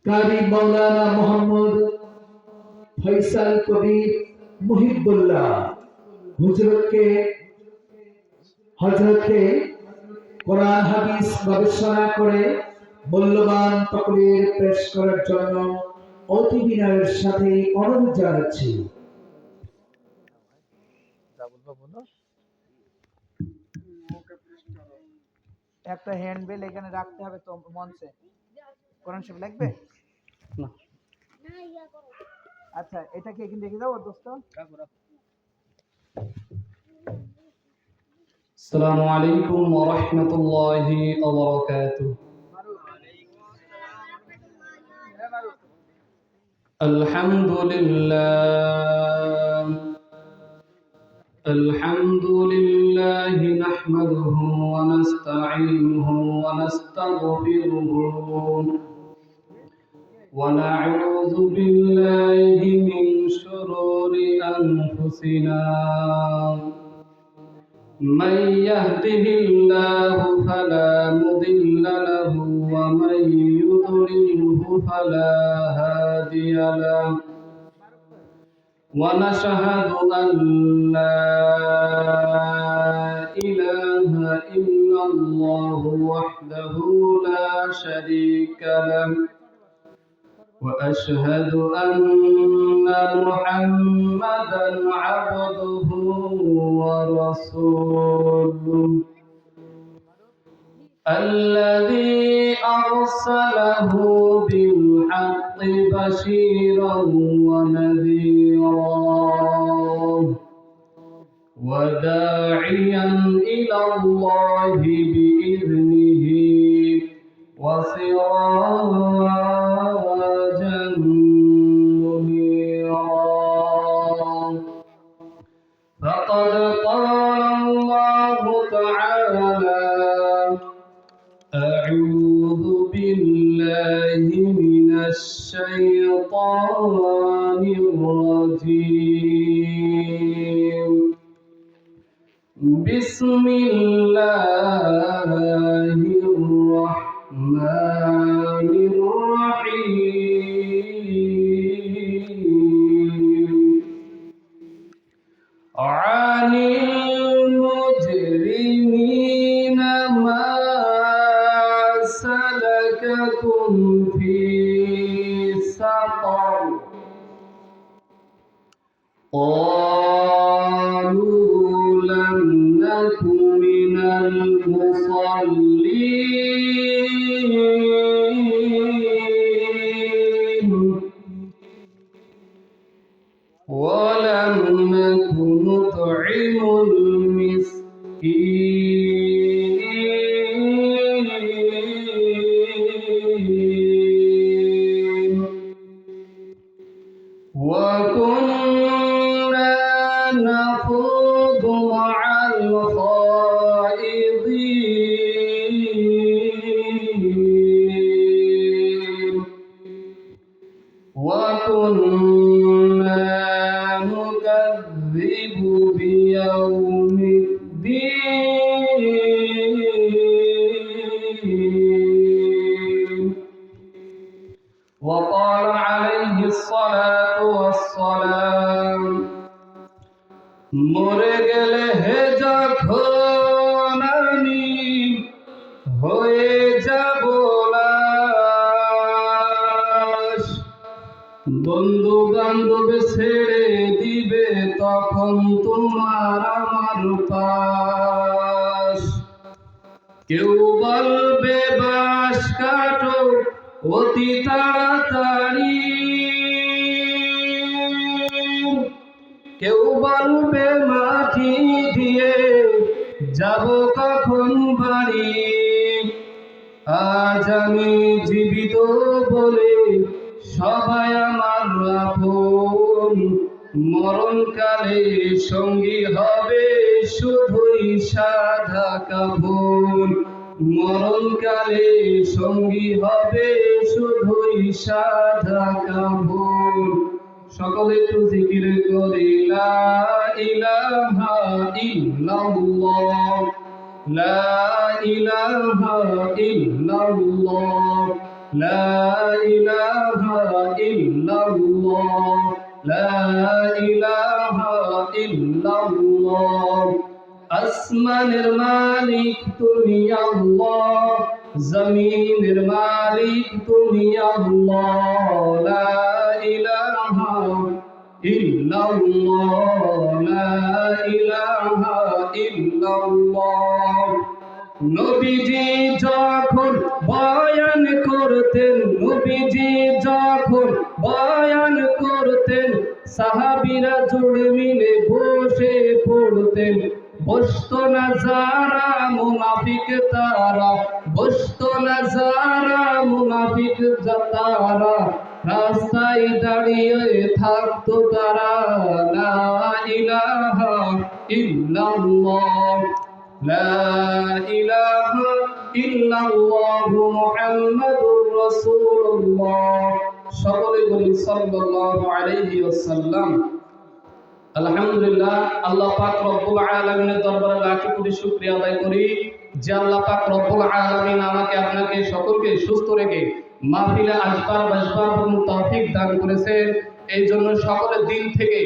কারি মাওলানা মোহাম্মদ ফয়সাল কবির মুহিবুল্লাহ হযরতকে কোরআন হাদিস গবেষণা করে মূল্যবান তকরীর পেশ করার জন্য অতি বিনয়ের সাথে অনুরোধ জানাচ্ছি। একটা হ্যান্ডবেল এখানে রাখতে হবে তো মঞ্চে। কোরআন শরীফ লাগবে না? আচ্ছা, এটা কি এখানে রেখে দাও দোস্ত। আসসালামু আলাইকুম ওয়া রাহমাতুল্লাহি ওয়া বারাকাতুহু। আলহামদুলিল্লাহ নাহমাদুহু ওয়া নাস্তাঈনুহু ওয়া নাস্তাগফিরুহু ওয়া না'উযু বিল্লাহি মিন শুরুরি আনফুসিনা من يهده الله فلا مضل له ومن يضلله فلا هادي له ونشهد أن لا إله إلا الله وحده لا شريك له وأشهد أن محمدًا عبده ورسوله الذي أرسله بالحق بشيرًا ونذيرًا وداعيًا إلى الله بإذنه وسراجًا منيرًا فقد قال الله تعالى أعوذ بالله من الشيطان الرجيم بسم الله الرحمن الرحيم عن المجرمين ما سلككم في سقر قالوا لم نك من المصلين ولم نك نطعم المسكين وكنا نخوض مع الخائضين وكنا نكذب بيوم الدين وقال عليه الصلاة والسلام মরে গেলে হে যখন আমি হয়ে যাব লাশ বন্ধু বান্ধব ছেড়ে দিবে তখন তোমার আমার পাশ কেউ বলবে বাঁশ কাটো অতি তাড়াতাড়ি কেউ বলবে মাটি দিয়ে যাব কখন বাড়ি আজ আমি জীবিত বলে সবাই আমার আপন মরণকালে সঙ্গী হবে শুধুই সাদা কাফন মরণকালে সঙ্গী হবে শুধুই সাদা কাফন সকলে একটু জিকির করি লা ইলাহা ইল্লাল্লাহ লা ইলাহা ইল্লাল্লাহ লা ইলাহা ইল্লাল্লাহ লা ইলাহা ইল্লাল্লাহ আসমানের মালিক তুমি আল্লাহ জমিনের মালিক তুমি আল্লাহ লা ইলাহা ইল্লাল্লাহ লা ইলাহা ইল্লাল্লাহ নবীজি যখন বয়ান করতেন নবীজি যখন বয়ান করতেন সাহাবীরা জুড়ে মিলে বসে পড়তেন বসতো না যারা মুনাফিক তারা বসতো না যারা মুনাফিক তারা রাস্তায় দাঁড়িয়ে থাকতো তারা লা ইলাহা ইল্লাল্লাহ লা ইলাহা ইল্লাল্লাহ মুহাম্মাদুর রাসূলুল্লাহ সকলে বলি সাল্লাল্লাহু আলাইহি ওয়াসাল্লাম। আলহামদুলিল্লাহ, আল্লাহ পাক রব্বুল আলামিনের দরবারে লাখো কোটি শুকরিয়া আদায় করি যে আল্লাহ পাক রব্বুল আলামিন আমাকে আপনাকে সকলকে সুস্থ রেখে মাহফিলে আসবার বসবার তৌফিক দান করেছেন। এই জন্য সকলে দিল থেকে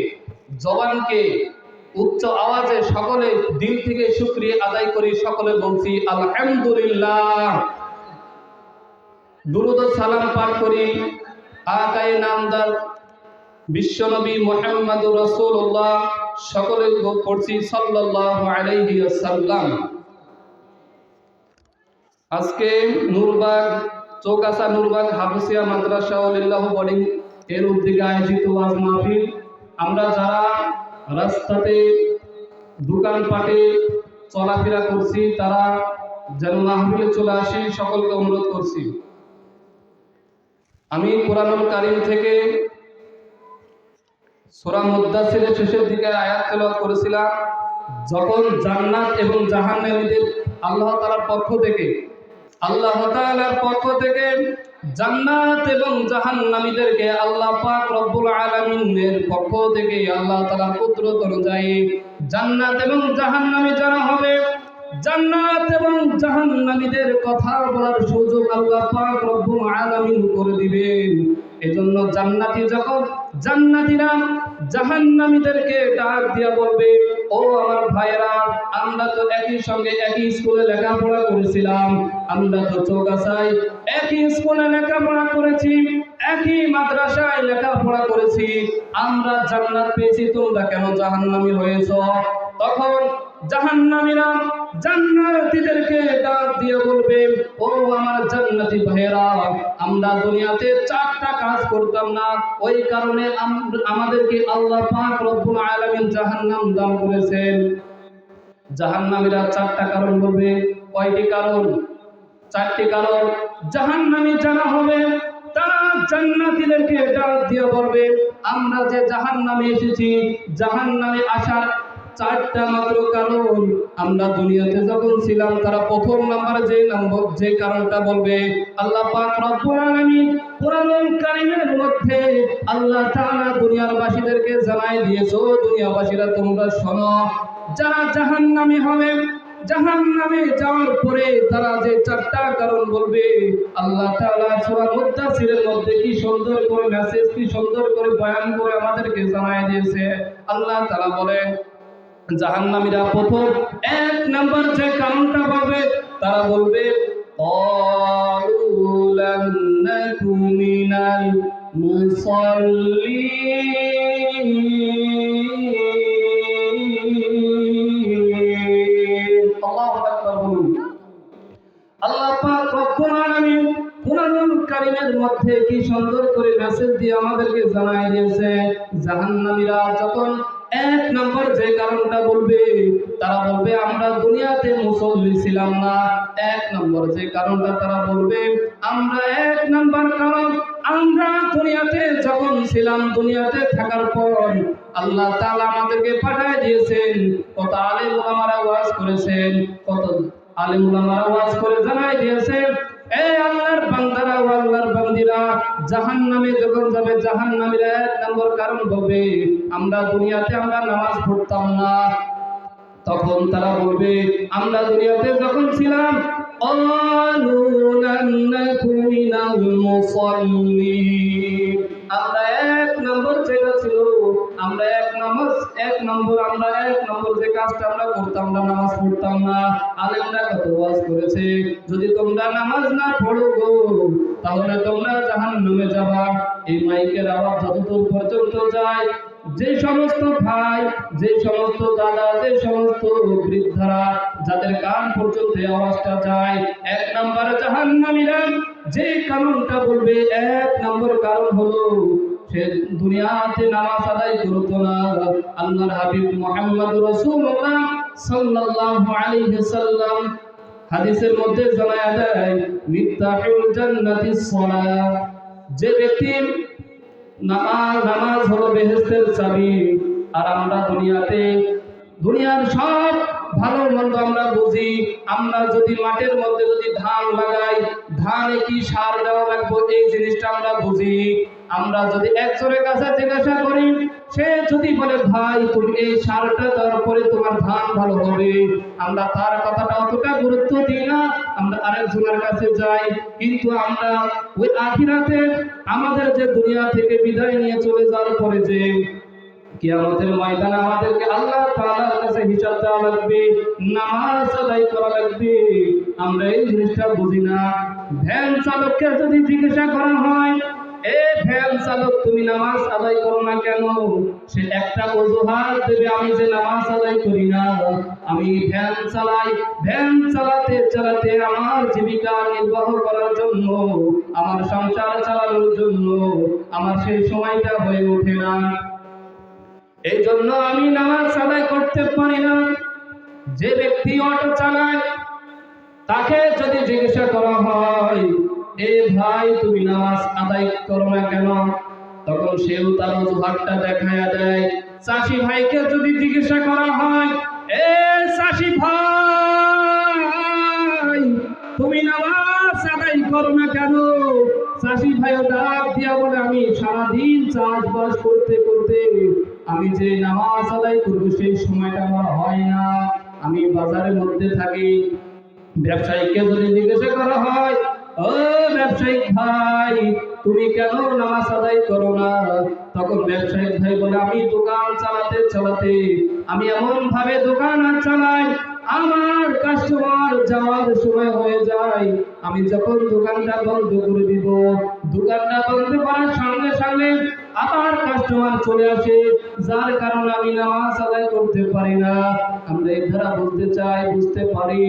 জবানকে উচ্চ আওয়াজে সকলে দিল থেকে শুকরিয়া আদায় করি। সকলে বলছি আলহামদুলিল্লাহ। দুরূদ ও সালাম পাঠ করি আকায়ে নামদার বিশ্বনবী মুহাম্মদুর রাসূলুল্লাহ সকলে পড়ছি সাল্লাল্লাহু আলাইহি ওয়াসাল্লাম। আজকে নূরবাগ চৌগাছা নূরবাগ হাফিজিয়া মাদ্রাসা ওয়ালিল্লাহ বোর্ডিং এর উদ্যোগে আয়োজিত ওয়াজ মাহফিল। আমরা যারা রাস্তাতে দোকানপাটে চলাফেরা করছি তারা যেন মাহফিলে চলে আসি সকলকে অনুরোধ করছি। আমি কোরআনুল কারীম থেকে সূরা মুদ্দাসিরের শেষের দিকে আয়াত তেলাওয়াত করেছিলাম। যখন জান্নাত এবং জাহান্নামীদের আল্লাহ তাআলার পক্ষ থেকে জান্নাত এবং জাহান্নামীদেরকে আল্লাহ পাক রব্বুল আলামিনের পক্ষ থেকে আল্লাহ তাআলার কুদরত অনুযায়ী জান্নাত এবং জাহান্নামী যারা হবে জান্নাত এবং জাহান্নামীদের কথা বলার সুযোগ আল্লাহ পাক রব্বুল আলামিন করে দিবেন। এজন্য জান্নাতীরা জাহান্নামীদেরকে ডাক দিয়া বলবে, ও আমার ভাইরা, আমরা তো একই সঙ্গে একই স্কুলে লেখাপড়া করেছিলাম, আমরা তো চৌগাছায় একই স্কুলে লেখাপড়া করেছি, একই মাদ্রাসায় লেখাপড়া করেছি, আমরা জান্নাত পেয়েছি, তোমরা কেন জাহান্নামী হয়েছ? তখন জাহান্নামীরা জান্নাতীদেরকে ডাক দিয়ে বলবে, ও আমার জান্নাতি ভাইয়েরা, আমরা দুনিয়াতে 4টা কাজ করতাম না, ওই কারণে আমাদেরকে আল্লাহ পাক রব্বুল আলামিন জাহান্নাম দান করেছেন। জাহান্নামীরা 4টা কারণ বলবে। কয়টি কারণ? 4টি কারণ। জাহান্নামী যারা হবে তারা জান্নাতীদেরকে ডাক দিয়ে বলবে, আমরা যে জাহান্নামে এসেছি, জাহান্নামে আসার 4টা মাত্র কারণ। আমরা দুনিয়াতে যখন ছিলাম তারা প্রথম নাম্বার যে কারণটা বলবে, আল্লাহ পাক রব্বুল আলামিন কোরআনুল কারীমের মধ্যে আল্লাহ তাআলা দুনিয়ার বাসীদেরকে জানাই দিয়েছো, দুনিয়াবাসীরা তোমরা শোনো, যারা জাহান্নামী হবে, জাহান্নামে যাওয়ার পরে তারা যে 4টা কারণ বলবে, আল্লাহ তাআলা সূরা মুদ্দাসিরের মধ্যে কি সুন্দর করে মেসেজ, কি সুন্দর করে বয়ান করে আমাদেরকে জানাই দিয়েছে। আল্লাহ তাআলা বলেন, জাহান্নামীরা প্রথম 1 নাম্বার যে কারণটা বলবে, তারা বলবে, ক্বালু লাম নাকু মিনাল মুসাল্লিন। আল্লাহু আকবার বলুন। আল্লাহ পাক রব্বুল আলামিন কোরআনুল কারীমের মধ্যে কি সুন্দর করে মেসেজ দিয়ে আমাদেরকে জানাই দিয়েছে। জাহান্নামীরা যখন 1 নম্বর যে কারণটা বলবে, তারা বলবে আমরা দুনিয়াতে মুসল্লি ছিলাম না। 1 নম্বর যে কারণটা তারা বলবে, আমরা 1 নম্বর কারণ, আমরা দুনিয়াতে যখন ছিলাম, দুনিয়াতে থাকার পর আল্লাহ তাআলা আমাদেরকে পাঠিয়ে দিয়েছেন, কত আলেম ওলামারা ওয়াজ করেছেন, কত আলেম ওলামারা ওয়াজ করে জানাই দিয়েছেন, এই আল্লাহর বান্দারা ও আল্লাহর বান্দিরা জাহান্নামে যখন যাবে, জাহান্নামীরা 1 নম্বর কারণ বলবে, আমরা দুনিয়াতে আমরা নামাজ পড়তাম না, তখন তারা বলবে আমরা দুনিয়াতে যখন ছিলাম ক্বালু লাম নাকু মিনাল মুসাল্লিন, আমরা এক নম্বর যেটা ছিল, আমরা এক নম্বর যে কাজটা আমরা করতাম না, নামাজ পড়তাম না। আলেমরা কত ওয়াজ করেছে, যদি তোমরা নামাজ না পড়ো গো তাহলে তোমরা জাহান্নামে যাবা। এই মাইকের আওয়াজ যতদূর পর্যন্ত যায়, যে সমস্ত ভাই, যে সমস্ত দাদা, যে সমস্ত বৃদ্ধারা যাদের কান পর্যন্ত এই আওয়াজটা যায়, এক নম্বর জাহান্নামীরা যে কারণটা বলবে, এক নম্বর কারণ হলো সে দুনিয়াতে নামাজ আদায় করতো না। আল্লাহর হাবিব মুহাম্মদ রাসূলুল্লাহ সাল্লাল্লাহু আলাইহি সাল্লাম হাদিসের মধ্যে জানায়া দেয়, মিফতাহুল জান্নাতিস সালাত, যে ব্যক্তি নামাজ হলো বেহেশতের চাবি। আর আমরা দুনিয়ার সব ভালো মন্দ আমরা বুঝি। আমরা যদি মাঠের মধ্যে যদি ধান লাগাই, ধানে কি সার দেওয়া লাগবে এই জিনিসটা আমরা বুঝি। আমরা যদি একজনের কাছে জিজ্ঞাসা করি, সে যদি বলে ভাই তুমি এই সারটা দেওয়ার পরে তোমার ধান ভালো হবে, আমরা তার কথাটা অতটা গুরুত্ব দিই না, আমরা আরেকজনের কাছে যাই। কিন্তু আমরা ওই আখিরাতে আমাদের যে দুনিয়া থেকে বিদায় নিয়ে চলে যাওয়ার পরে যে কিয়ামতের ময়দানে আমাদেরকে আল্লাহ তাআলার কাছে হিসাব দেওয়া লাগবে, নামাজ আদায় করা লাগবে, আমরা এই জিনিসটা বুঝি না। ভ্যান চালককে যদি জিজ্ঞাসা করা হয়, এ ভ্যান চালক তুমি নামাজ আদায় করো না কেন, সে একটা অজুহাত দেবে, আমি যে নামাজ আদায় করি না, আমি ভ্যান চালাই, ভ্যান চালাতে চালাতে আমার জীবিকা নির্বাহ করার জন্য, আমার সংসার চালানোর জন্য আমার সেই সময়টা হয়ে ওঠে না, এই জন্য আমি নামাজ আদায় করতে পারি না। যে ব্যক্তি অটো চালায়, তাকে যদি জিজ্ঞাসা করা হয়, এ ভাই তুমি নামাজ আদায় করো না কেন, তখন সেও তার অজুহাতটা দেখায়া দেয়। চাষি ভাইকে যদি জিজ্ঞাসা করা হয়, এ চাষি ভাই তুমি নামাজ আদায় করো না কেন, চাষি ভাইও ডাক দিয়া বলে আমি সারাদিন চাষবাস করতে করতে আমি যে নামাজ আদায় করবো সেই সময়টা আমার হয় না, আমি বাজারের মধ্যে থাকি। ব্যবসায়ীকে যদি জিজ্ঞাসা করা হয়, ও ব্যবসায়িক ভাই তুমি কেন নামাজ আদায় করো না, তখন ব্যবসায়িক ভাই বলে আমি দোকান চালাতে চালাতে আমি এমন ভাবে দোকান চালাই, আমার কাস্টমার যাওয়ার সময় হয়ে যায়, আমি যখন দোকানটা বন্ধ করে দিব, দোকানটা বন্ধ করার সঙ্গে সঙ্গে আবার কাস্টমার চলে আসে, যার কারণে আমি নামাজ আদায় করতে পারি না। আমরা এই ধারা বুঝতে পারি।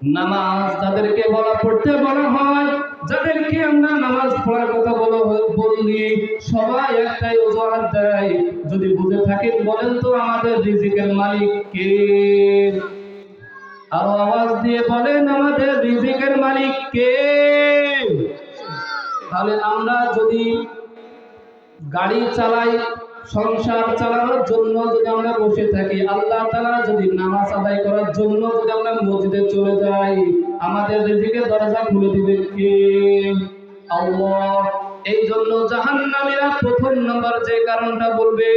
নামাজ যাদেরকে পড়তে বলা হয়, যাদেরকে আমরা নামাজ পড়ার কথা বললি, সবাই একটাই অজুহাত দেয়। যদি বুঝে থাকেন বলেন তো আমাদের রিজিকের মালিক কে? আরো আওয়াজ দিয়ে বলেন আমাদের রিজিকের মালিক কে? তাহলে আমরা যদি গাড়ি চালাই, সংসার চালানোর জন্য যদি আমরা বসে থাকি, আল্লাহ তাআলা যদি নামাজ আদায় করার জন্য যদি আমরা মসজিদে চলে যাই, আমাদের রিজিকের দরজা খুলে দিবে কে? আল্লাহ। এই জন্য জাহান্নামীরা প্রথম নাম্বার যে কারণটা বলবে,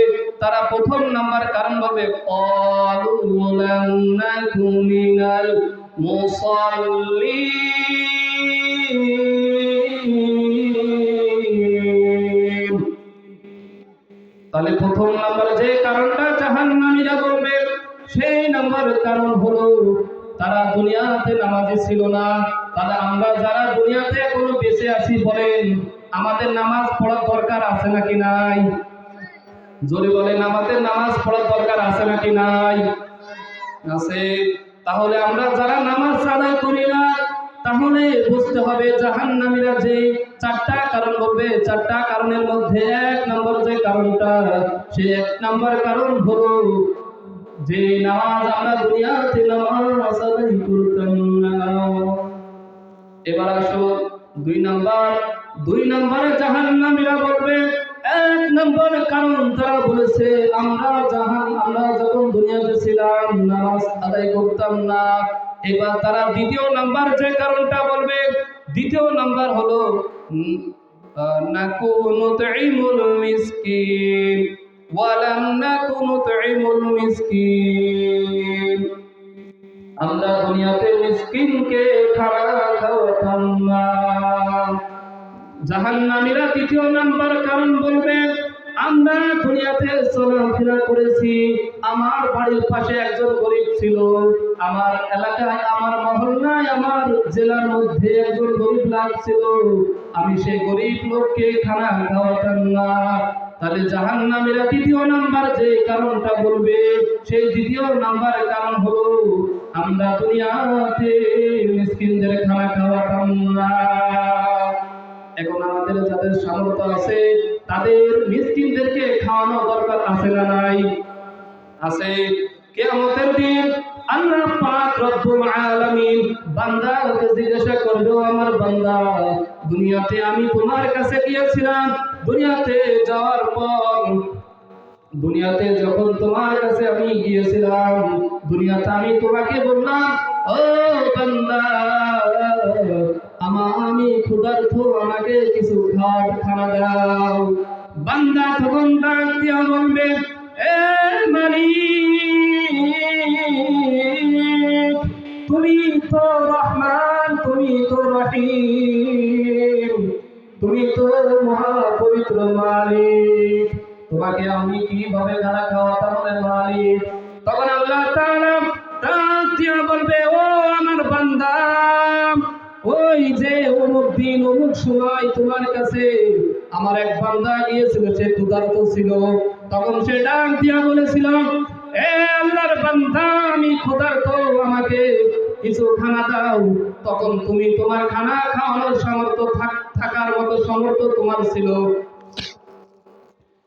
তারা প্রথম নাম্বার কারণ বলবে ক্বালু লাম নাকু মিনাল মুসাল্লিন। তাহলে প্রথম নাম্বার যে কারণটা জাহান্নামীরা বলবে, সেই নাম্বার কারণ হলো তারা দুনিয়াতে নামাজি ছিল না। তাহলে আমরা যারা দুনিয়াতে এখনো বেঁচে আছি, বলেন আমাদের নামাজ পড়ার দরকার আছে নাকি নাই? জোরে বলেন আমাদের নামাজ পড়ার দরকার আছে নাকি নাই? আছে। তাহলে আমরা যারা নামাজ আদায় করি না, তাহলে বুঝতে হবে জাহান্নামীরা যে চারটা কারণ বলবে, চারটা কারণের মধ্যে এক নম্বর যে কারণটা, সেই এক নম্বর কারণ হলো যে নামাজ আমরা দুনিয়াতে নামাজ আদায় করতাম না। এবার আসো দুই নম্বরে জাহান্নামীরা বলবে, এক নম্বর কারণ তারা বলেছে আমরা যখন দুনিয়াতে ছিলাম নামাজ আদায় করতাম না। এবার তারা দ্বিতীয় নাম্বার যে কারণটা বলবে, দ্বিতীয় নাম্বার হলো নাকুনু তুইমুল মিসকিন, ওয়ালাম নাকু নুতঈমুল মিসকিন। আমরা দুনিয়াতে মিসকিনকে খানা খাওয়াতাম না। জাহান্নামীরা দ্বিতীয় নাম্বার কারণ বলবে, আমরা দুনিয়াতে চলাফেরা করেছি, আমার বাড়ির পাশে একজন গরিব ছিল, আমার এলাকায়, আমার মহল্লায়, আমার জেলার মধ্যে একজন গরিব লোক ছিল, আমি সেই গরিব লোককে খানা খাওয়াতাম না। তাহলে জাহান্নামীরা দ্বিতীয় নাম্বার যে কারণটা বলবে, সেই দ্বিতীয় নাম্বার কারণ হলো আমরা দুনিয়াতে মিসকিনদের খানা খাওয়াতাম না। এখন আমাদের যাদের সামর্থ্য আছে তাদের মিসকিনদেরকে খাওয়ানো দরকার আছে না নাই? আছে। কিয়ামতের দিন আল্লাহ পাক রব্বুল আলামিন বান্দাকে জিজ্ঞাসা করবে, আমার বান্দা, দুনিয়াতে আমি তোমার কাছে গিয়েছিলাম, দুনিয়াতে যাওয়ার পর, দুনিয়াতে যখন তোমার কাছে আমি গিয়েছিলাম, দুনিয়াতে আমি তোমাকে বললাম, ও বান্দা, আমি ক্ষুধার্ত, আমাকে কিছু খানা দাও। বান্দা তখন ডাক দিয়া বলবে, এ মালিক, তুমি তো রহমান, তুমি তো রহিম, তুমি তো মহাপবিত্র মালিক, তোমাকে আমি কিভাবে খানা খাওয়াতাম রে মালিক? তখন আল্লাহ তাআলা ডাক দিয়া বলবে, ও আমার বান্দা, ওই যে অমুক দিন অমুক সময় তোমার কাছে আমার এক বান্দা গিয়েছিল, সে ক্ষুধার্ত ছিল, তখন সে ডাক দিয়া বলেছিল, এ আল্লাহর বান্দা, আমি ক্ষুধার্ত, আমাকে কিছু খানা দাও। তখন তুমি তোমার খানা খাওয়ানোর সামর্থ্য থাকার মতো সামর্থ্য তোমার ছিল,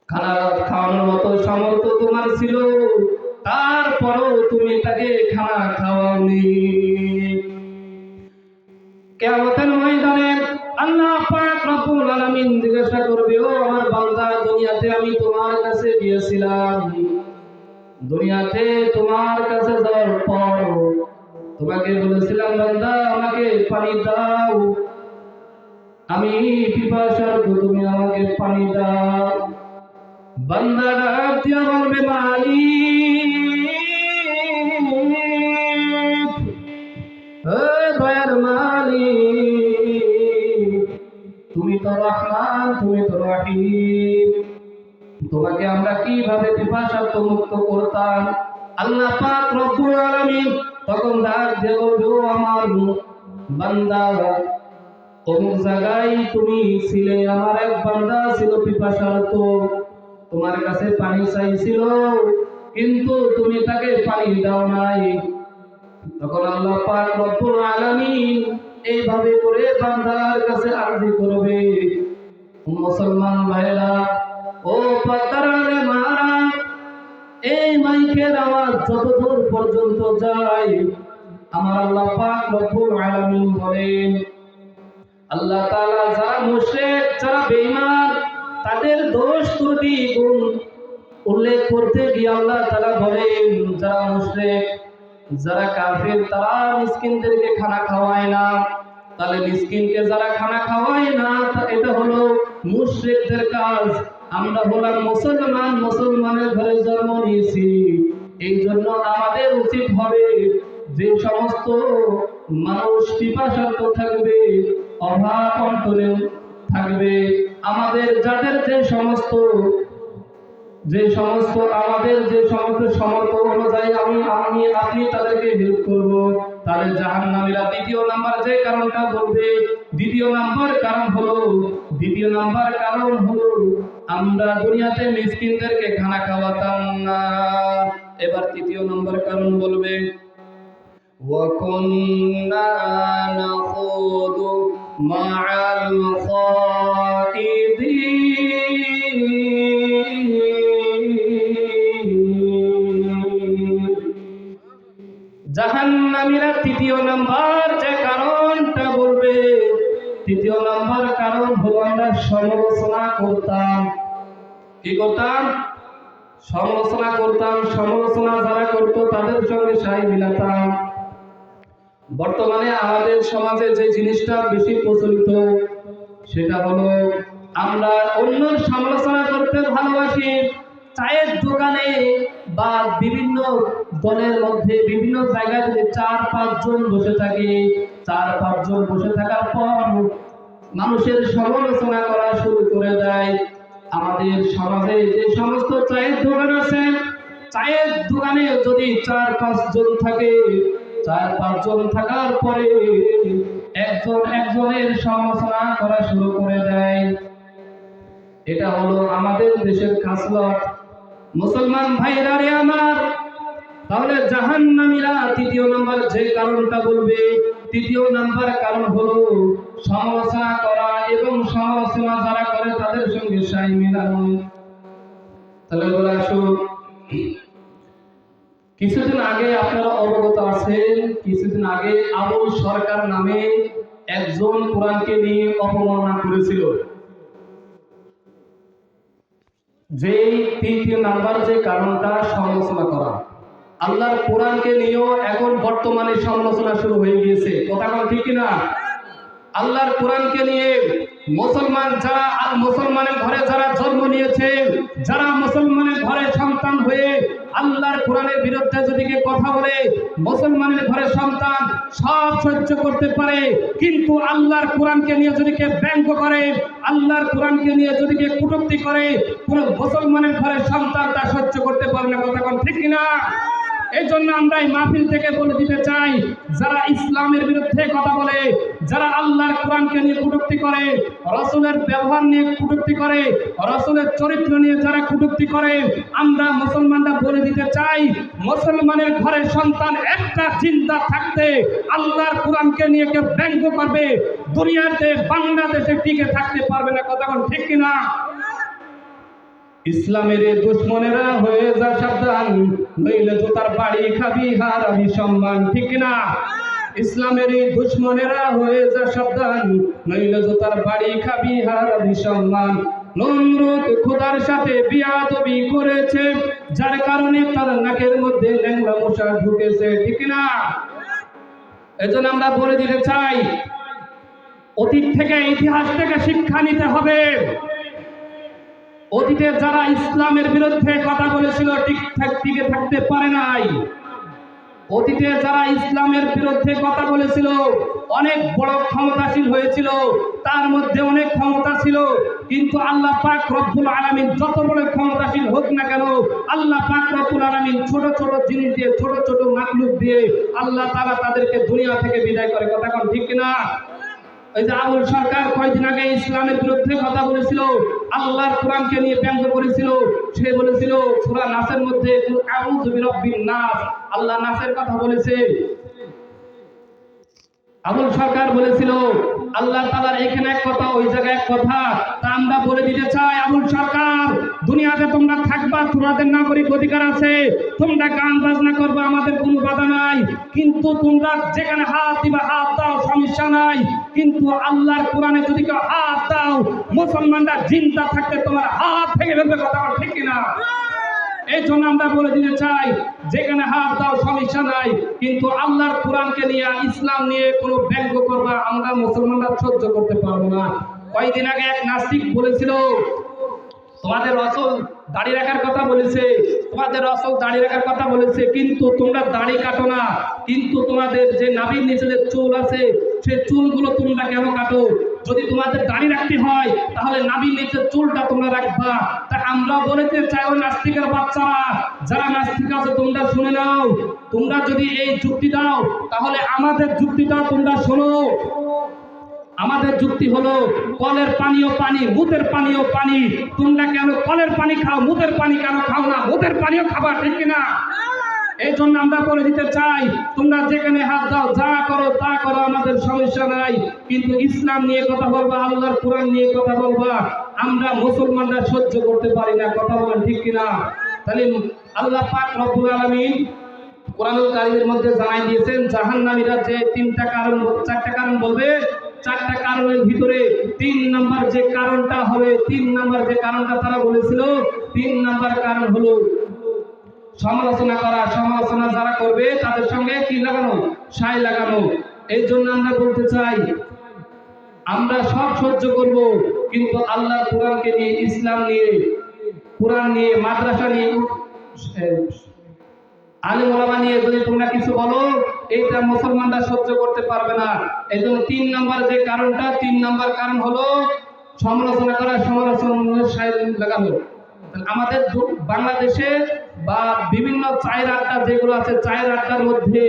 খানা খাওয়ানোর মতো সামর্থ্য তোমার ছিল, তারপরও তুমি তাকে খানা খাওয়াওনি। কিয়ামতের ময়দানে আল্লাহ পাক রব্বুল আলামিন জিজ্ঞাসা করবে, ও আমার বান্দা, দুনিয়াতে আমি তোমার কাছে গিয়েছিলাম, দুনিয়াতে তোমার কাছে যাওয়ার পর তোমাকে বলেছিলাম, বান্দা, আমাকে পানি দাও, আমি পিপাসার্ত, তুমি আমাকে পানি দাও। বান্দা ডাক দিয়া বলবে, মালিক, দয়ার মালিক, তুমি তো রহমান, তুমি তো রহিম, তোমাকে আমরা কিভাবে পিপাসার্ত মুক্ত করতাম? আল্লাহ পাক রব্বুল আলামিন তখন ডাক দিয়ে বলবে, ও আমার বান্দা, অমুক জায়গায় তুমি ছিলে, আমার এক বান্দা ছিল পিপাসার্ত, তোমার কাছে পানি চাইছিল, কিন্তু তুমি তাকে পানি দাও নাই। তখন আল্লাহ পাক রব্বুল আলামিন এইভাবে করে বান্দার কাছে আরজি করবে। মুসলমান ভাইরা ও পাতারালে মারা, এই মাইকের আওয়াজ যতদূর পর্যন্ত যায়, আমার আল্লাহ পাক রব্বুল আলামিন বলেন, আল্লাহ তাআলা যারা মুশরিক, যারা বেঈমান, তাদের দোষ ত্রুটি গুণ উল্লেখ করতে গিয়ে আল্লাহ তাআলা বলেন, যারা মুশরিক, যারা কাফের, তারা মিসকিনদেরকে খানা খাওয়ায় না। তাহলে মিসকিনকে যারা খানা খাওয়ায় না, এটা হলো মুশরিকদের কাজ। আমরা হলাম মুসলমান, মুসলমানের ঘরে জন্ম নিয়েছি, এই জন্য আমাদের উচিত হবে যে সমস্ত মানুষ পিপাসার্ত থাকবে, অভাব অন্তরে থাকবে, আমাদের যাদের যে সমস্ত আমাদের যে সমস্ত সামর্থ্য অনুযায়ী আপনি তাদেরকে হেল্প করব। তাহলে জাহান্নামীরা দ্বিতীয় নাম্বার যে কারণটা বলবে, দ্বিতীয় নাম্বার কারণ হলো আমরা দুনিয়াতে মিসকিনদেরকে খানা খাওয়াতাম না। এবার তৃতীয় নাম্বার কারণ বলবে, وَكُنَّا نَخُوضُ مَعَ الْخَائِضِينَ। জাহান্নামীরা তৃতীয় নাম্বার যে কারণটা বলবে, তৃতীয় নাম্বার কারণ হলো আমরা সমালোচনা করতাম। কি করতাম? সমালোচনা করতাম। সমালোচনা যারা করতো তাদের সঙ্গে সাই মিলাতাম। বর্তমানে আমাদের সমাজে যে জিনিসটা বেশি প্রচলিত, সেটা হলো আমরা অন্যের সমালোচনা করতে ভালোবাসি, চায়ের দোকানে বা বিভিন্ন দলের মধ্যে বিভিন্ন জায়গায় যদি 4-5 জন বসে থাকে, 4-5 জন বসে থাকার পর মানুষের সমালোচনা করা শুরু করে দেয়। আমাদের সমাজে যে সমস্ত চায়ের দোকান আছে, চায়ের দোকানে যদি 4-5 জন থাকে, 4-5 জন থাকার পরে একজন একজনের সমালোচনা করা শুরু করে দেয়। এটা হলো আমাদের দেশের খাসলত। মুসলমান ভাইরা রে আমার, তাহলে জাহান্নামীরা তৃতীয় নাম্বার যে কারণটা বলবে, তৃতীয় নাম্বার কারণ হলো সমালোচনা করা এবং সমালোচনা যারা করে তাদের সঙ্গে সাই মিলানো। তাহলে বলে আসুন, কিছুদিন আগে আপনারা অবগত আছেন, কিছুদিন আগে আবুল সরকার নামে একজন কোরআনকে নিয়ে অপমাননা করেছিল। যে তৃতীয় নাম্বার যে কারণটা সমালোচনা করা, আল্লাহর কোরআনকে নিয়েও এখন বর্তমানে সমালোচনা শুরু হয়ে গিয়েছে। কথা বল ঠিক কিনা? আল্লাহর কোরআনকে নিয়ে মুসলমান যারা মুসলমানের ঘরে যারা জন্ম নিয়েছে, যারা মুসলমানের ঘরে সন্তান হয়ে আল্লাহর কোরআনের বিরুদ্ধে যদি কেউ কথা বলে, মুসলমানের ঘরে সন্তান সব সহ্য করতে পারে, কিন্তু আল্লাহর কোরআনকে নিয়ে যদি কেউ ব্যঙ্গ করে, আল্লাহর কোরআনকে নিয়ে যদি কেউ কটূক্তি করে, কোন মুসলমানের ঘরে সন্তান তা সহ্য করতে পারে না। কথা বল ঠিক কিনা? এই জন্য আমরা এই মাহফিল থেকে বলে দিতে চাই, যারা ইসলামের বিরুদ্ধে কথা বলে, যারা আল্লাহর কোরআনকে নিয়ে কটূক্তি করে, রাসূলের ব্যবহার নিয়ে কটূক্তি করে, রাসূলের চরিত্র নিয়ে যারা কটূক্তি করে, আমরা মুসলমানরা বলে দিতে চাই, মুসলমানের ঘরের সন্তান একটা চিন্তা থাকতে আল্লাহর কোরআনকে নিয়ে কেউ ব্যঙ্গ করবে, দুনিয়াতে বাংলাদেশে টিকে থাকতে পারবে না। কথা বল ঠিক কিনা? ইসলামের দুশ্মনেরা হয়ে যা সাবধান, নইলে জুতার বাড়ি খাবি হারাবি সম্মান। ঠিক না? ইসলামের দুশ্মনেরা হয়ে যা সাবধান, নইলে জুতার বাড়ি খাবি হারাবি সম্মান। নমরুদ খোদার সাথে বিয়াদবি করেছে, যার কারণে তার নাকের মধ্যে ল্যাংড়া মশা ঢুকেছে। ঠিক না? এজন্য আমরা বলে দিতে চাই, অতীত থেকে ইতিহাস থেকে শিক্ষা নিতে হবে। অতীতে যারা ইসলামের বিরুদ্ধে কথা বলেছিল টিকে থাকতে পারে নাই। অতীতে যারা ইসলামের বিরুদ্ধে কথা বলেছিল অনেক বড় ক্ষমতাশীল হয়েছিল, তার মধ্যে অনেক ক্ষমতা ছিল, কিন্তু আল্লাহ পাক রব্বুল আলামিন যত বড় ক্ষমতাশীল হোক না কেন, আল্লাহ পাক রব্বুল আলামিন ছোট ছোট জিনিস দিয়ে, ছোট ছোট মাখলুক দিয়ে আল্লাহ তাআলা তাদেরকে দুনিয়া থেকে বিদায় করে। কথা কোন ঠিক কিনা? এই যে আবুল সরকার কয়েকদিন আগে ইসলামের বিরুদ্ধে কথা বলেছিল, আল্লাহর কোরআনকে নিয়ে ব্যঙ্গ করেছিল। সে বলেছিল সূরা নাসের মধ্যে আউযু বিরাব্বিন নাস, আল্লাহ নাসের কথা বলেছে। আবুল সরকার বলেছিল আল্লাহ তাআলার এখানে এক কথা, ওই জায়গায় এক কথা। তা আমরা বলে দিতে চাই, আবুল সরকার, দুনিয়াতে তোমরা থাকবা, তোমাদের নাগরিক অধিকার আছে, তোমরা গান বাজনা করবে, আমাদের কোনো বাধা নাই, কিন্তু তোমরা যেখানে হাত দিবা হাত দাও, সমস্যা নাই, কিন্তু আল্লাহর কোরআনে যদি কেউ হাত দাও, মুসলমানরা জিন্দা থাকতে তোমার হাত ভেঙে ফেলবে। কথা ঠিক কিনা? এই জন্য আমরা বলে দিতে চাই, যেখানে হাত দাও সমস্যা নাই, কিন্তু আল্লাহর কোরআনকে নিয়ে, ইসলাম নিয়ে কোনো ব্যঙ্গ করবা আমরা মুসলমানরা সহ্য করতে পারবো না। কয়েকদিন আগে এক নাস্তিক বলেছিল তোমাদের রাসূল দাড়ি রাখার কথা বলেছে, তোমাদের রাসূল দাড়ি রাখার কথা বলেছে, কিন্তু তোমরা দাড়ি কাটো না, কিন্তু তোমাদের যে নাভির নিচে যে চুল আছে সেই চুলগুলো তোমরা কেন কাটো? যদি তোমাদের দাড়ি রাখতে হয় তাহলে নাভির নিচে চুলটা তোমরা রাখবা। তা আমরা বলতে চাই, ওই নাস্তিকের বাচ্চারা, যারা নাস্তিক আছে তোমরা শুনে নাও, তোমরা যদি এই যুক্তি দাও তাহলে আমাদের যুক্তিটা তোমরা শোনো। আমাদের যুক্তি হলো কলের পানিও পানি, মুদের পানিও পানি। তোমরা কেন কলের পানি খাও, মুদের পানি কেন খাও না? মুদের পানিও খাবা, ঠিক কিনা? এই জন্য আমরা বলে দিতে চাই, তোমরা যেখানে হাত দাও, যা করো তা করো, আমাদের সমস্যা নাই, কিন্তু ইসলাম নিয়ে কথা বলবা, আল্লাহর কোরআন নিয়ে কথা বলবা, আমরা মুসলমানরা সহ্য করতে পারি না। কথা বলেন ঠিক কিনা? তাহলে আল্লাহ পাক রব্বুল আলামিন কোরআনুল কারীমের মধ্যে জানাই দিয়েছেন, জাহান্নামীরা যে চারটা কারণ বলবে, চারটা কারণের ভিতরে 3 নাম্বার যে কারণটা হবে, 3 নাম্বার যে কারণটা তারা বলেছিল, 3 নাম্বার কারণ হলো সমালোচনা করা। সমালোচনা যারা করবে তাদের সঙ্গে কি লাগানো? সাই লাগানো। এই জন্য আমরা বলতে চাই, আমরা সব সহ্য করব, কিন্তু আল্লাহর কোরআনকে নিয়ে, ইসলাম নিয়ে কোরআন নিয়ে, মাদ্রাসা নিয়ে, আলেম ওলামা নিয়ে যদি তোমরা কিছু বলো, এইটা মুসলমানরা সহ্য করতে পারবে না। এই জন্য 3 নম্বর যে কারণটা, 3 নম্বর কারণ হলো সমালোচনা করা, সমালোচনার সাইলেন্ট লাগানো। আমাদের বাংলাদেশে বা বিভিন্ন চায়ের আড্ডা যেগুলো আছে, চায়ের আড্ডার মধ্যে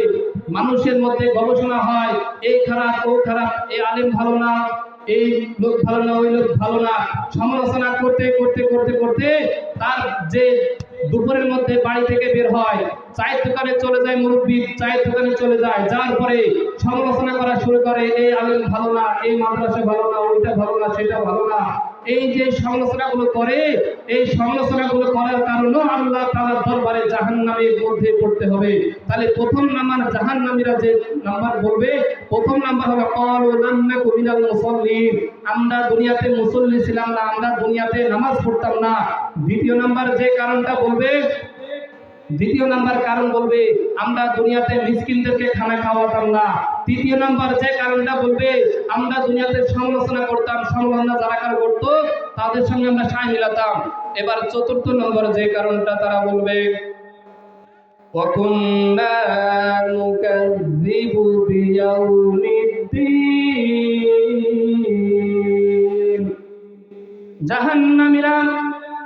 মানুষের মধ্যে গবেষণা হয়, এই খারাপ ও খারাপ, এই আলেম ভালো না, এই লোক ভালো না, ওই লোক ভালো না, সমালোচনা করতে করতে করতে করতে তার যে দুপুরের মধ্যে বাড়ি থেকে বের হয়, চায়ের দোকানে চলে যায়, মুরব্বী চায়ের দোকানে চলে যায়, যার পরে সমালোচনা করা শুরু করে, এই আলেম ভালো না, এই মাদ্রাসা ভালো না, ওইটা ভালো না, সেটা ভালো না। এই যে সমালোচনাগুলো করে, এই সমালোচনাগুলো করার কারণে আল্লাহ তাআলার দরবারে জাহান্নামের মধ্যে পড়তে হবে। তাহলে প্রথম নাম্বার জাহান্নামীরা যে নাম্বার বলবে, প্রথম নাম্বার হলো ক্বালু লাম নাকু মিনাল মুসাল্লিন, আমরা দুনিয়াতে মুসল্লি ছিলাম না, আমরা দুনিয়াতে নামাজ পড়তাম না। দ্বিতীয় নাম্বার যে কারণটা বলবে, দ্বিতীয় নাম্বার কারণ বলবে, আমরা দুনিয়াতে মিসকিনদেরকে খানা খাওয়াতাম না। তৃতীয় নাম্বার যে কারণটা বলবে, আমরা দুনিয়াতে সমালোচনা করতাম, সমালোচনা যারা কারো করতো তাদের সঙ্গে আমরা সায় মিলাতাম। এবার চতুর্থ নম্বর যে কারণটা তারা বলবে, ওয়াকুন্না নুকাযযিবু বিয়াউমিদ্দিন। জাহান্নামীরা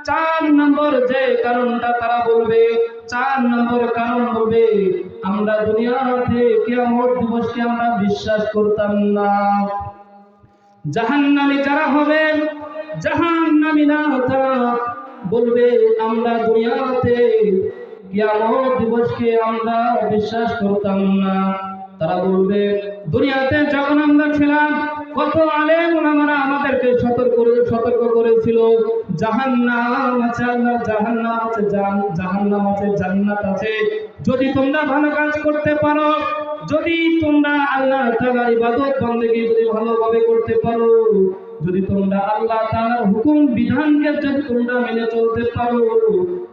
4 নম্বর যে কারণটা তারা বলবে, 4 নম্বর কারণ বলবে, আমরা দুনিয়াতে কিয়ামত দিবসকে আমরা বিশ্বাস করতাম না। জাহান্নামী যারা হবে, জাহান্নামীরা তারা বলবে, আমরা দুনিয়াতে কিয়ামত দিবসকে আমরা বিশ্বাস করতাম না। তারা বলবে, দুনিয়াতে যখন আমরা ছিলাম, কত আলেম ওলামারা আমাদেরকে সতর্ক করেছিল, জাহান্নাম আছে, আল্লাহ জাহান্নাম আছে, জাহান্নাম আছে, জান্নাত আছে। যদি তোমরা ভালো কাজ করতে পারো, যদি তোমরা আল্লাহ তাআলার ইবাদত বন্দেগী যদি ভালোভাবে করতে পারো, যদি তোমরা আল্লাহ তাআলার হুকুম বিধানকে যদি তোমরা মেনে চলতে পারো,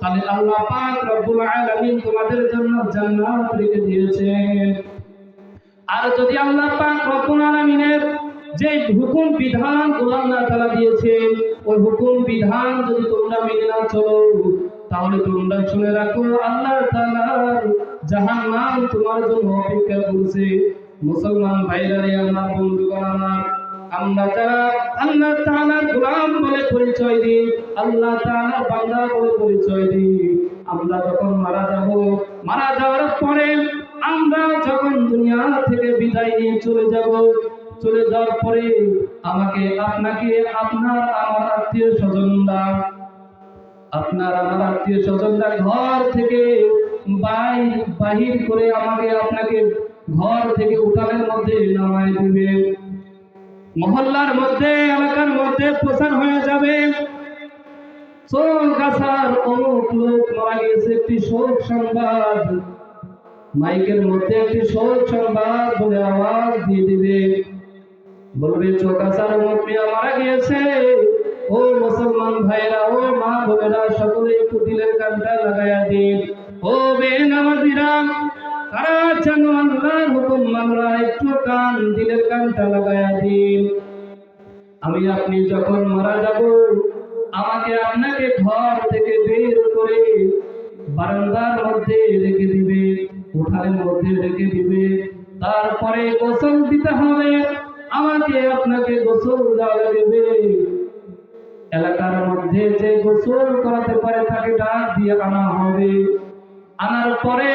তাহলে আল্লাহ পাক রব্বুল আলামিন তোমাদের জন্য জান্নাত রেখে দিয়েছেন। আর যদি আল্লাহ পাক রব্বুল আলামিনের যে হুকুম বিধান আল্লাহ তাআলা দিয়েছেন, ওই হুকুম বিধান যদি তোমরা মেনে না চলো, তাহলে তোমরা শুনে রাখো, আল্লাহ তাআলার জাহান্নাম তোমার জন্য অপেক্ষা করছে। মুসলমান ভাইরা রে, আমার বন্ধুগণ আমার, আমরা যারা আল্লাহ তাআলার গোলাম বলে পরিচয় দিই, আল্লাহ তাআলার বান্দা বলে পরিচয় দিই, আমরা যখন মারা যাব, মারা যাওয়ার পরে আমরা যখন দুনিয়া থেকে বিদায় নিয়ে চলে যাব, চলে যাওয়ার পরে আমাকে আপনাকে, আপনার আমার আত্মীয় স্বজনরা, আপনার আমার আত্মীয় স্বজনরা ঘর থেকে বাহির করে আমাকে আপনাকে ঘর থেকে উঠানের মধ্যে নামায় দিবে। মহল্লার মধ্যে, এলাকার মধ্যে প্রচার হয়ে যাবে, চৌগাছার অমুক লোক মারা গেছে, একটি শোক সংবাদ, মাইকের মধ্যে একটি শোক সংবাদ বলে আওয়াজ দিয়ে দিবে, বলবে চৌগাছার অমুক মিয়া মারা গিয়েছে। ও মুসলমান ভাইরা, ও মা বোনেরা, সকলে একটু দিলের কানটা লাগাইয়া দিন। ও বেনামাজিরা, তারা যেন আল্লাহর হুকুম মানরা, একটু কান, দিলের কানটা লাগাইয়া দিন। আমি আপনি যখন মারা যাব, আমাকে আপনাকে ঘর থেকে বের করে বারান্দার মধ্যে রেখে দিবে, উঠানের মধ্যে রেখে দিবে, তারপরে গোসল দিতে হবে, আমাকে আপনাকে গোসল দেওয়া লাগবে। এলাকার মধ্যে যে গোসল করাতে পারে তাকে ডাক দিয়ে আনা হবে, আনার পরে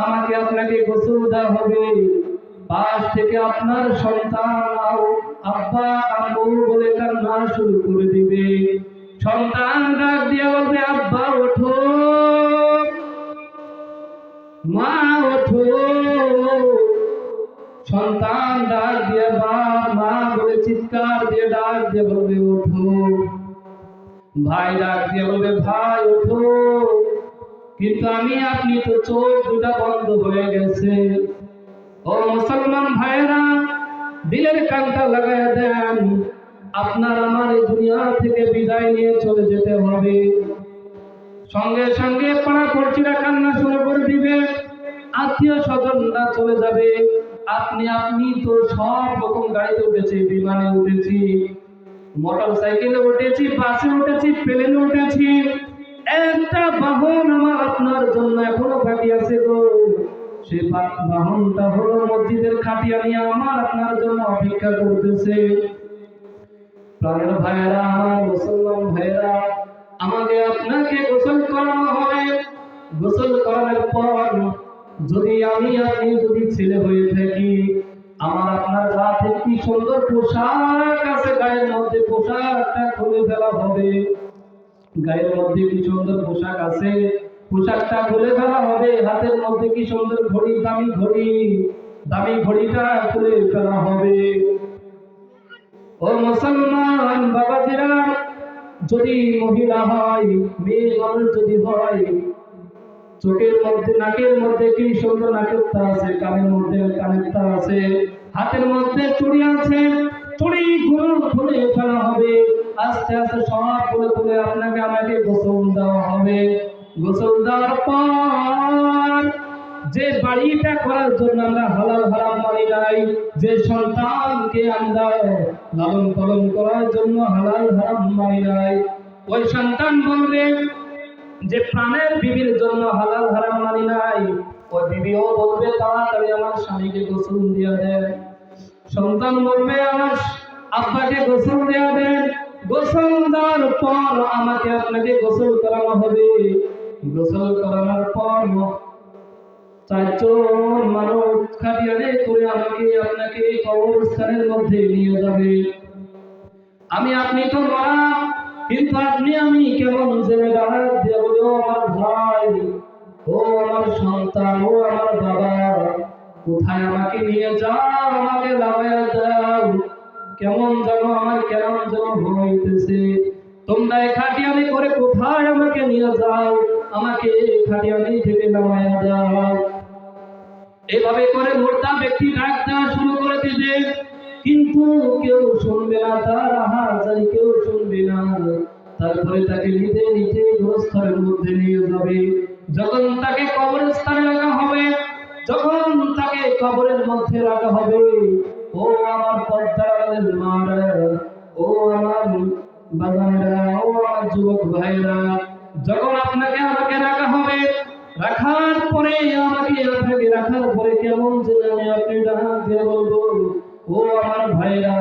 আমাকে আপনাকে গোসল দেওয়া হবে। পাশ থেকে আপনার সন্তান আব্বা আম্মু বলে কান্না শুরু করে দিবে। সন্তান ডাক দিয়ে বলবে, আব্বা ওঠো, মা ওঠো। সন্তান ডাক দিয়ে মা বলে চিৎকার দিয়ে ডাক দিয়ে বলবে, ওঠো। ভাই ডাক দিয়ে বলবে, ভাই ওঠো। কিন্তু আমি আপনি তো চোখ দুটা বন্ধ হয়ে গেছে। ও মুসলমান ভাইরা, দিলের কানটা লাগায় দেন, আপনার আমার এই দুনিয়া থেকে বিদায় নিয়ে চলে যেতে হবে। সঙ্গে সঙ্গে পাড়া পড়শিরা কান্না শুরু করে দিবে, আত্মীয় স্বজনরা চলে যাবে। আপনি তো সব রকম গাড়িতে উঠেছি, বিমানে উঠেছি, মোটর সাইকেলে উঠেছি, বাসে উঠেছি, প্লেনে উঠেছি, একটা বাহন আমার আপনার জন্য এখনো বাকি আছে গো। সে বাহনটা হলো মসজিদের খাটিয়া নিয়ে আমার আপনার জন্য অপেক্ষা করতেছে। প্রাণের ভাইয়েরা, আমার মুসলমান ভাইয়েরা, আমাকে আপনাকে গোসল করানো হবে। গোসল করানোর পর যদি আমি আপনি যদি ছেলে হয়ে থাকি, আমার আপনার রাতে কি সুন্দর পোশাক আছে, গায়ের মধ্যে পোশাকটা খুলে ফেলা হবে। গায়ের মধ্যে কি সুন্দর পোশাক আছে, পোশাকটা খুলে ফেলা হবে। হাতের মধ্যে কি সুন্দর ঘড়ি, দামি ঘড়িটা খুলে ফেলা হবে। ও মুসলমান বাবাজিরা, যদি মহিলা হয়, মেয়ে মানুষ যদি হয়, চোখের মধ্যে নাকের মধ্যে কি সুন্দর নাকের তার আছে, কানের মধ্যে কানের তার আছে, হাতের মধ্যে চুড়ি আছে, চুড়িগুলো খুলে ফেলা হবে। আস্তে আস্তে সব খুলে আপনাকে আমাকে গোসল দেওয়া হবে। গোসল দেওয়ার পর যে বাড়িটা করার জন্য আমরা হালাল হারাম মানি নাই, যে সন্তানকে আমরা লালন পালন করার জন্য হালাল হারাম মানি নাই, ওই সন্তান বলবে যে প্রাণের বিবির জন্য হালাল হারাম মানি নাই, ওই বিবিও বলবে তাড়াতাড়ি আমার স্বামীকে গোসল দিয়ে দেন। সন্তান বলবে আমার আব্বাকে গোসল দিয়ে দেন। গোসল দেওয়ার পর আমাকে আপনাকে গোসল করানো হবে। গোসল করানোর পর চারজন মানুষ খাটিয়ালে করে আমাকে আপনাকে কবরস্থানের মধ্যে নিয়ে যাবে। আমি আপনি তো মরা, কিন্তু আপনি আমি কেমন জেনে ডাক দিয়ে বলো আমার ভাই, ও আমার সন্তান, ও আমার বাবা, কোথায় আমাকে নিয়ে যাও, আমাকে লাগাইয়া দাও। কেমন যেন আমার কেমন যেন হইতেছে। তোমরা খাটিয়ালি করে কোথায় আমাকে নিয়ে যাও, আমাকে খাটিয়ালি থেকে নামাইয়া দাও। এভাবে করে মুর্দা ব্যক্তি ডাক দেওয়া শুরু করে দিবে, কিন্তু কেউ শুনবে না, তার আহাজারি কেউ শুনবে না। তারপরে তাকে নিতে নিতে গোরস্থানের মধ্যে নিয়ে যাবে। যখন তাকে কবরস্থানে রাখা হবে, যখন তাকে কবরের মধ্যে রাখা হবে, ও আমার পর্দার মারা, ও আমার বাজানেরা, ও আমার যুবক ভাইরা, যখন আপনাকে আমাকে রাখা হবে, রাখার পরে আমাকে আপনাকে রাখার পরে কেমন যে আমি আপনি ডাক দিয়ে বলবো, ও আমার ভাইরা,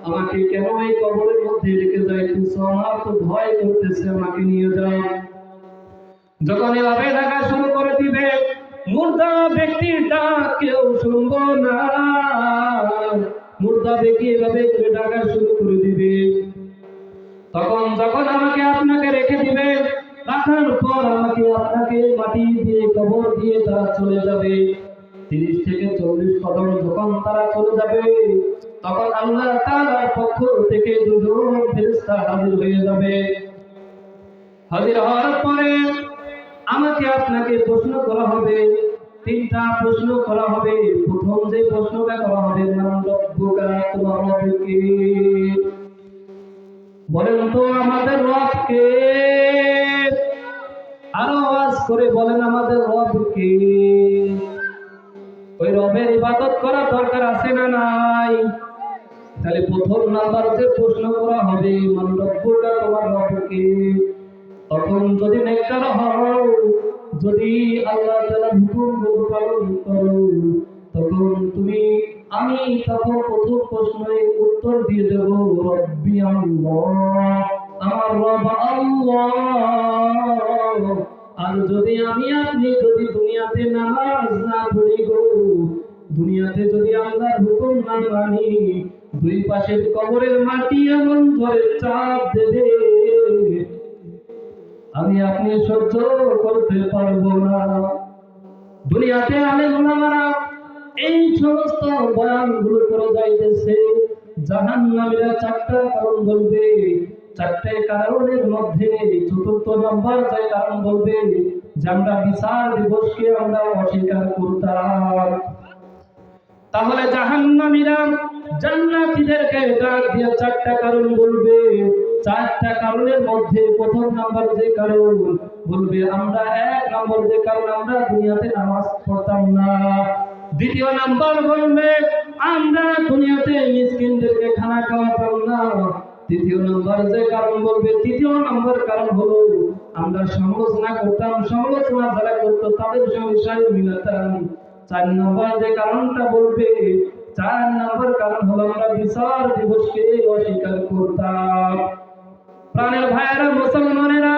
আমাকে কেন এই কবরের মধ্যে রেখে যাইতেছ, আমার তো ভয় করতেছে, আমাকে নিয়ে যাও। যখন এভাবে ডাকা শুরু করে দিবে, মুর্দা ব্যক্তির ডাক কেউ শুনবো না। মুর্দা ব্যক্তি এভাবে করে ডাকা শুরু করে দিবে। তখন যখন আমাকে আপনাকে রেখে দিবে, রাখার পর আমাকে আপনাকে মাটি দিয়ে কবর দিয়ে তারা চলে যাবে। 30 থেকে 40 কদম যখন তারা চলে যাবে, তখন আল্লাহ তাআলার পক্ষ থেকে দুজন ফেরেশতা হাজির হয়ে যাবে। হাজির হওয়ার পরে আমাকে আপনাকে প্রশ্ন করা হবে। 3টা প্রশ্ন করা হবে। প্রথম যে প্রশ্নটা করা হবে, মান রব্বুকা, তোমার রব কে? বলেন তো আমাদের রব কে? আরো আওয়াজ করে বলেন আমাদের রব কে? ওই রবের ইবাদত করা দরকার আছে না নাই? তাহলে প্রথম নাম্বার যে প্রশ্ন করা হবে, মান রব্বুকা, তোমার রব কে? তখন যদি নেককার হও, যদি আল্লাহ তাআলার হুকুমগুলো পালন করো, তখন আমি তখন প্রথম প্রশ্নের উত্তর দিয়ে দেব, রব্বি আল্লাহ, আমার রব আল্লাহ। আর যদি আমি আপনি যদি দুনিয়াতে নামাজ না পড়ি গো, দুনিয়াতে যদি আল্লাহর হুকুম না মানি, দুই পাশের কবরের মাটি এমন ধরে চাপ দেবে, আমি আপনি সহ্য করতে পারবো না। দুনিয়াতে আলেম ওলামারা এই সমস্ত বয়ানগুলো করে যাইতেছে। জাহান্নামীরা 4টা কারণ বলবে। 4টে কারণের মধ্যে 4র্থ নাম্বার যে কারণ বলবে যে আমরা বিচার দিবসকে আমরা অস্বীকার করতাম। তাহলে জাহান্নামীরা জান্নাতীদেরকে ডাক দিয়ে 4টা কারণ বলবে। 4টা কারণের মধ্যে প্রথম নাম্বার যে কারণ বলবে, আমরা 1 নম্বর যে কারণ, আমরা দুনিয়াতে নামাজ পড়তাম না। দ্বিতীয় নাম্বার বলবে, আমরা দুনিয়াতে মিসকিনদেরকে খানা খাওয়াতাম না। তৃতীয় নাম্বার যে কারণ বলবে, তৃতীয় নাম্বার কারণ হলো আমরা সমালোচনা করতাম, সমালোচনা যারা করতো তাদের সঙ্গে সাই মিলাতাম। 4 নম্বর যে কারণটা বলবে, 4 নম্বর কারণ হলো আমরা বিচার দিবসকে অস্বীকার করতাম। প্রাণের ভাইয়েরা, মুসলমানেরা,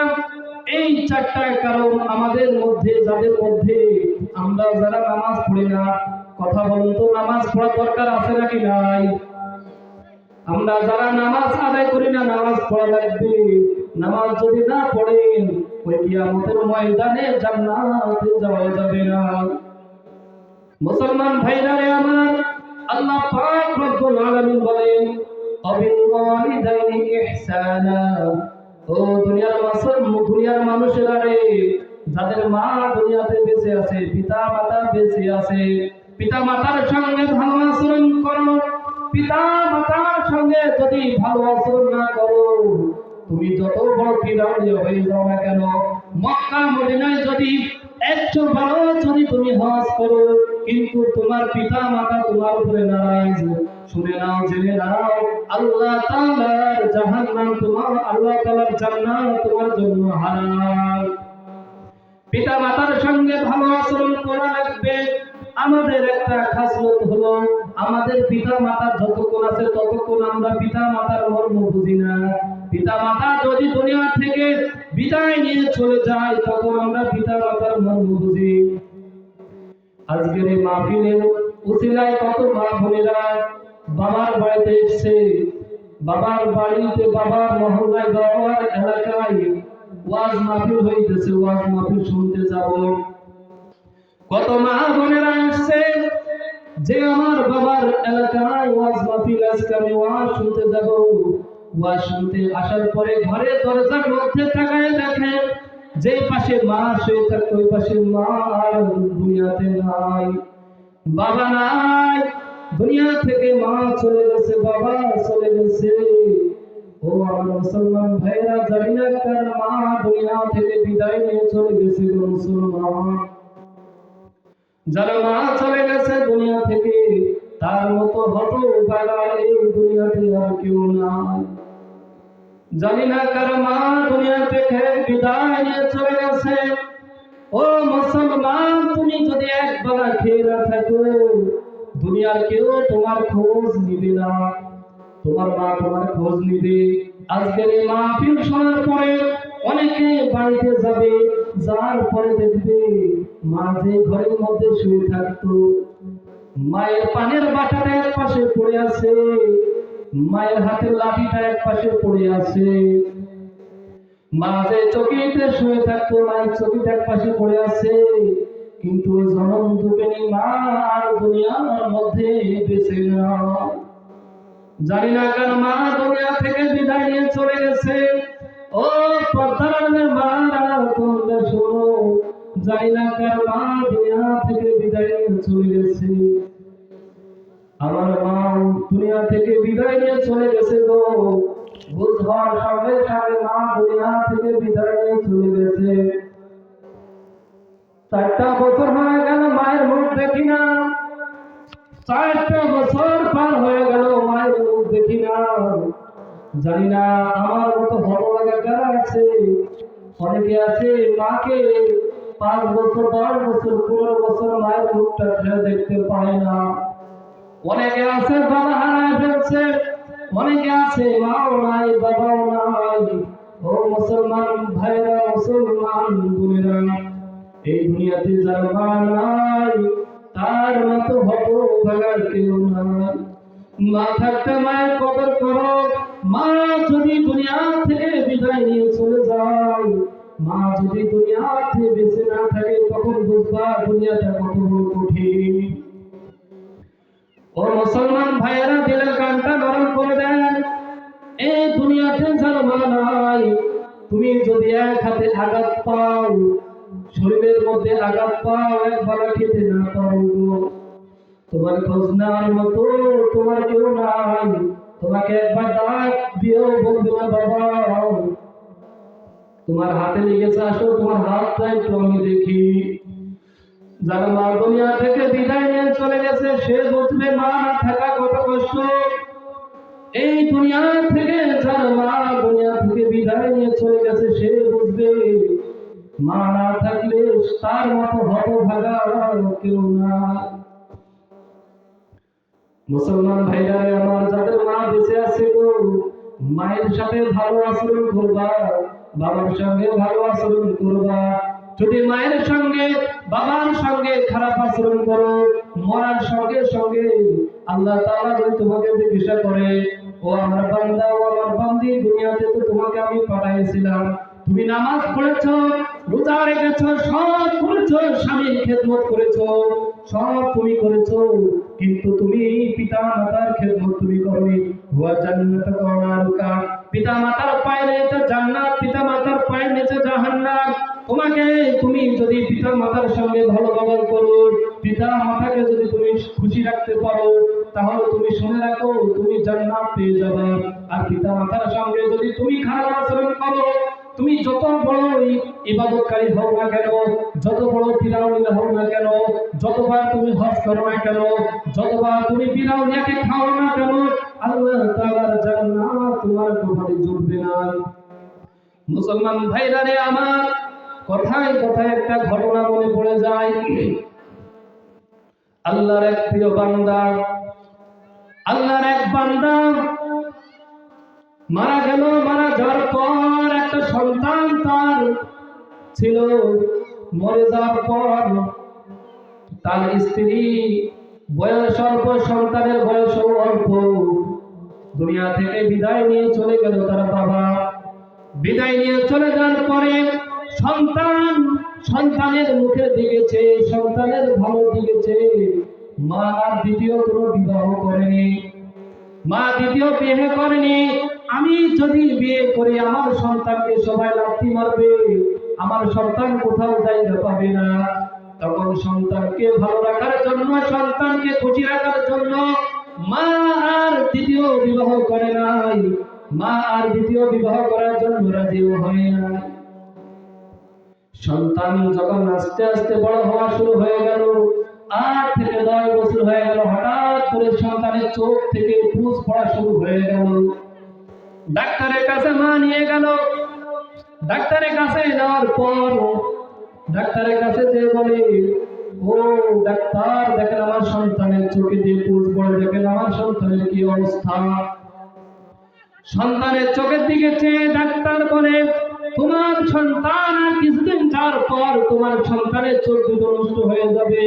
এই 4টা কারণ আমাদের মধ্যে, যাদের মধ্যে আমরা যারা নামাজ পড়ি না, কথা বলুন তো নামাজ পড়ার দরকার আছে নাকি নাই? আমরা যারা নামাজ আদায় করি না, নামাজ পড়া লাগবে। নামাজ যদি না পড়েন, ওই কিয়ামতের ময়দানে জান্নাতে যাওয়া যাবে না। মুসলমান ভাইরা রে আমার, আল্লাহ পাক রব্বুল আলামিন বলেন, অবিল ওয়ালিদাইনি ইহসানা। ও দুনিয়ার মানুষেরা রে, যাদের মা দুনিয়াতে বেঁচে আছে, পিতা মাতা বেঁচে আছে, পিতা মাতার সঙ্গে ভালো আচরণ করো। পিতা মাতার সঙ্গে যদি ভালো আচরণ না করো, তুমি যত বড় ফিরাউনি হয়ে যাও না কেন, মক্কা মদিনায় যদি 100 বার যদি তুমি হজ করো, কিন্তু তোমার পিতা মাতা তোমার উপরে নারাজ, শুনে নাও, জেনে নাও, আল্লাহ তাআলার জাহান্নাম তোমার, আল্লাহ তাআলার জান্নাত তোমার জন্য হারাম। পিতা মাতার সঙ্গে ভালো আচরণ করা লাগবে। আমাদের একটা খাসলত হলো, আমাদের পিতা মাতা যতক্ষণ আছে ততক্ষণ আমরা পিতা মাতার মর্ম বুঝি না। পিতা মাতা যদি দুনিয়া থেকে বিদায় নিয়ে চলে যায়, তখন আমরা পিতা মাতার মর্ম বুঝি। আজকের এই মাহফিলের উসিলায় কত মা বোনেরা বাবার বাড়িতে এসেছে, বাবার বাড়িতে, বাবার মহল্লায়, বাবার এলাকায় ওয়াজ মাহফিল হইতেছে, ওয়াজ মাহফিল শুনতে যাব। কত মা বোনেরা আসছে যে আমার বাবার এলাকায় ওয়াজ মাহফিল, আজকে আমি ওয়াজ শুনতে যাব। ওয়াজ শুনতে আসার পরে ঘরে দরজার মধ্যে তাকায় দেখে যে পাশে মা শুয়ে থাকে, ওই পাশে মা আর দুনিয়াতে নাই, বাবা নাই। দুনিয়া থেকে মা চলে গেছে, বাবা চলে গেছে। ও আমার মুসলমান ভাইরা, জানি না কার মা দুনিয়া থেকে বিদায় নিয়ে চলে গেছে গো মুসলমান। যার মা চলে গেছে দুনিয়া থেকে, তার মতো হতভাগা এই দুনিয়াতে আর কেউ নাই। জানি না কার মা দুনিয়া থেকে বিদায় নিয়ে চলে গেছে। ও মুসলমান, তুমি যদি একবার খেয়ে না থাকো, দুনিয়ার কেউ তোমার খোঁজ নিবে না, তোমার মা তোমার খোঁজ নিবে। আজকের এই মাহফিল শোনার পরে অনেকে বাড়িতে যাবে, যার পরে দেখবে মা যে ঘরের মধ্যে শুয়ে থাকতো, মায়ের পানের বাটাটা এক পাশে পড়ে আছে, মায়ের হাতের লাঠিটা এক পাশে পড়ে আছে। মা যে চকিতে শুয়ে থাকতো, মায়ের চকিটা এক পাশে পড়ে আছে, কিন্তু ওই জনম দুঃখিনী মা আর দুনিয়ার মধ্যে বেঁচে না। জানি না কার মা দুনিয়া থেকে বিদায় নিয়ে চলে গেছে। ও পর্দার মারা, তোমরা শোনো, জানি না কার মা দুনিয়া থেকে বিদায় নিয়ে চলে গেছে। আমার মা দুনিয়া থেকে বিদায় নিয়ে চলে গেছে গো। বুঝ হওয়ার সঙ্গে সঙ্গে মা দুনিয়া থেকে বিদায় নিয়ে চলে গেছে। 4টা বছর হয়ে গেল মায়ের মুখ দেখি না, 4টা বছর পার হয়ে গেল মায়ের মুখ দেখি না। জানি না আমার মতো হতভাগা কারা আছে। অনেকে আছে মাকে 5 বছর, 10 বছর, 15 বছর মায়ের মুখটা দেখতে পায় না। অনেকে আছে বাবা হারায় ফেলছে, অনেকে আছে মাও নাই, বাবাও নাই। ও মুসলমান ভাইরা, মুসলমান বোনেরা, এই দুনিয়াতে যার মা নাই, তার মতো হতভাগার কেউ নাই। মা থাকতে মায়ের কদর করো। মা যদি দুনিয়া থেকে বিদায় নিয়ে চলে যায়, মা যদি দুনিয়াতে বেঁচে না থাকে, তখন বুঝবা দুনিয়াটা কত বড় কঠিন। ও মুসলমান ভাইয়েরা, দিলের কানটা নরম করে দেন। এই দুনিয়াতে যার মা নাই, তুমি যদি এক হাতে আঘাত পাও, শরীরের মধ্যে আঘাত পাও, একবার খেতে না পারো, তোমার খোঁজ নেওয়ার মতো তোমার কেউ নাই। তোমাকে একবার ডাক দিও, বলবে না বাবা তোমার হাতে লেগেছে, আসো তোমার হাতটা একটু আমি দেখি। যার মা দুনিয়া থেকে বিদায় নিয়ে চলে গেছে, সে বুঝবে মা না থাকা কত কষ্ট। এই দুনিয়া থেকে যার মা দুনিয়া থেকে বিদায় নিয়ে চলে গেছে সে বুঝবে মা না থাকলে তার মতো হতভাগা কেউ না। মুসলমান ভাইরা আমার, যাদের মা বেঁচে আছে গো, মায়ের সাথে ভালো আচরণ করবা, বাবার সঙ্গে ভালো আচরণ করবা। যদি মায়ের সঙ্গে বাবার সঙ্গে খারাপ আচরণ করো, মরার সঙ্গে সঙ্গে আল্লাহ তাআলা যদি তোমাকে জিজ্ঞাসা করে, ও আমার বান্দা, ও আমার বান্দি, দুনিয়াতে তো তোমাকে আমি পাঠাইছিলাম, তুমি নামাজ পড়েছো, রোজা রেখেছো, সব করেছো, স্বামীর খেদমত করেছো, সব তুমি করেছো, কিন্তু তুমি পিতা মাতার খেদমত তুমি করনি। ওয়া জান্নাতুকা ওয়া নারুকা, পিতা মাতার পায়ের নিচে জান্নাত, পিতা মাতার পায়ের নিচে জাহান্নাম। তোমাকে তুমি যদি পিতা মাতার সঙ্গে ভালো ব্যবহার করো, পিতা মাতাকে যদি তুমি খুশি রাখতে পারো, তাহলে তুমি শুনে রাখো তুমি জান্নাত পেয়ে যাবে। আর পিতা মাতার সঙ্গে যদি তুমি খারাপ আচরণ করো, তুমি যত বড় ইবাদতকারী হও না কেন, যত বড় ফিরাউন হও না কেন, যতবার তুমি হজ করো না কেন, যতবার তুমি ফিরাউনকে খাও না কেন, আল্লাহ তাআলার জান্নাত তোমার কপালে জুটবে না। মুসলমান ভাইরা রে আমার, কথায় কথায় একটা ঘটনা মনে পড়ে যায়। আল্লাহর এক প্রিয় বান্দা, আল্লাহর এক বান্দা মারা গেল। মারা যাওয়ার পর একটা সন্তান তার ছিল। মরে যাওয়ার পর তার স্ত্রী বয়স অল্প, সন্তানের বয়স অল্প, দুনিয়া থেকে বিদায় নিয়ে চলে গেল তার বাবা। বিদায় নিয়ে চলে যাওয়ার পরে সন্তানের মুখের দিকে চেয়ে, সন্তানের ভালো দিকে চেয়ে মা আর দ্বিতীয় কোনো বিবাহ করেনি, মা দ্বিতীয় বিয়ে করেনি। আমি যদি বিয়ে করি আমার সন্তানকে সবাই লাথি মারবে, আমার সন্তান কোথাও জায়গা পাবে না। তখন সন্তানকে ভালো রাখার জন্য, সন্তানকে খুশি রাখার জন্য মা আর দ্বিতীয় বিবাহ করে নাই, মা আর দ্বিতীয় বিবাহ করার জন্য রাজিও হয় না। সন্তান যখন আস্তে আস্তে বড় হওয়া শুরু হয়ে গেল, 8 থেকে 10 বছর হয়ে গেল, হঠাৎ করে সন্তানের চোখ থেকে পুঁজ পড়া শুরু হয়ে গেল। ডাক্তারের কাছে মা নিয়ে গেল। ডাক্তারের কাছে যাওয়ার পর ডাক্তারের কাছে যে বলে, ও ডাক্তার, দেখেন আমার সন্তানের চোখে দিয়ে পুঁজ পড়ে, দেখেন আমার সন্তানের কি অবস্থা। সন্তানের চোখের দিকে চেয়ে ডাক্তার বলে, তোমার সন্তান আর কিছুদিন যাওয়ার পর তোমার সন্তানের চোখ দুটো নষ্ট হয়ে যাবে।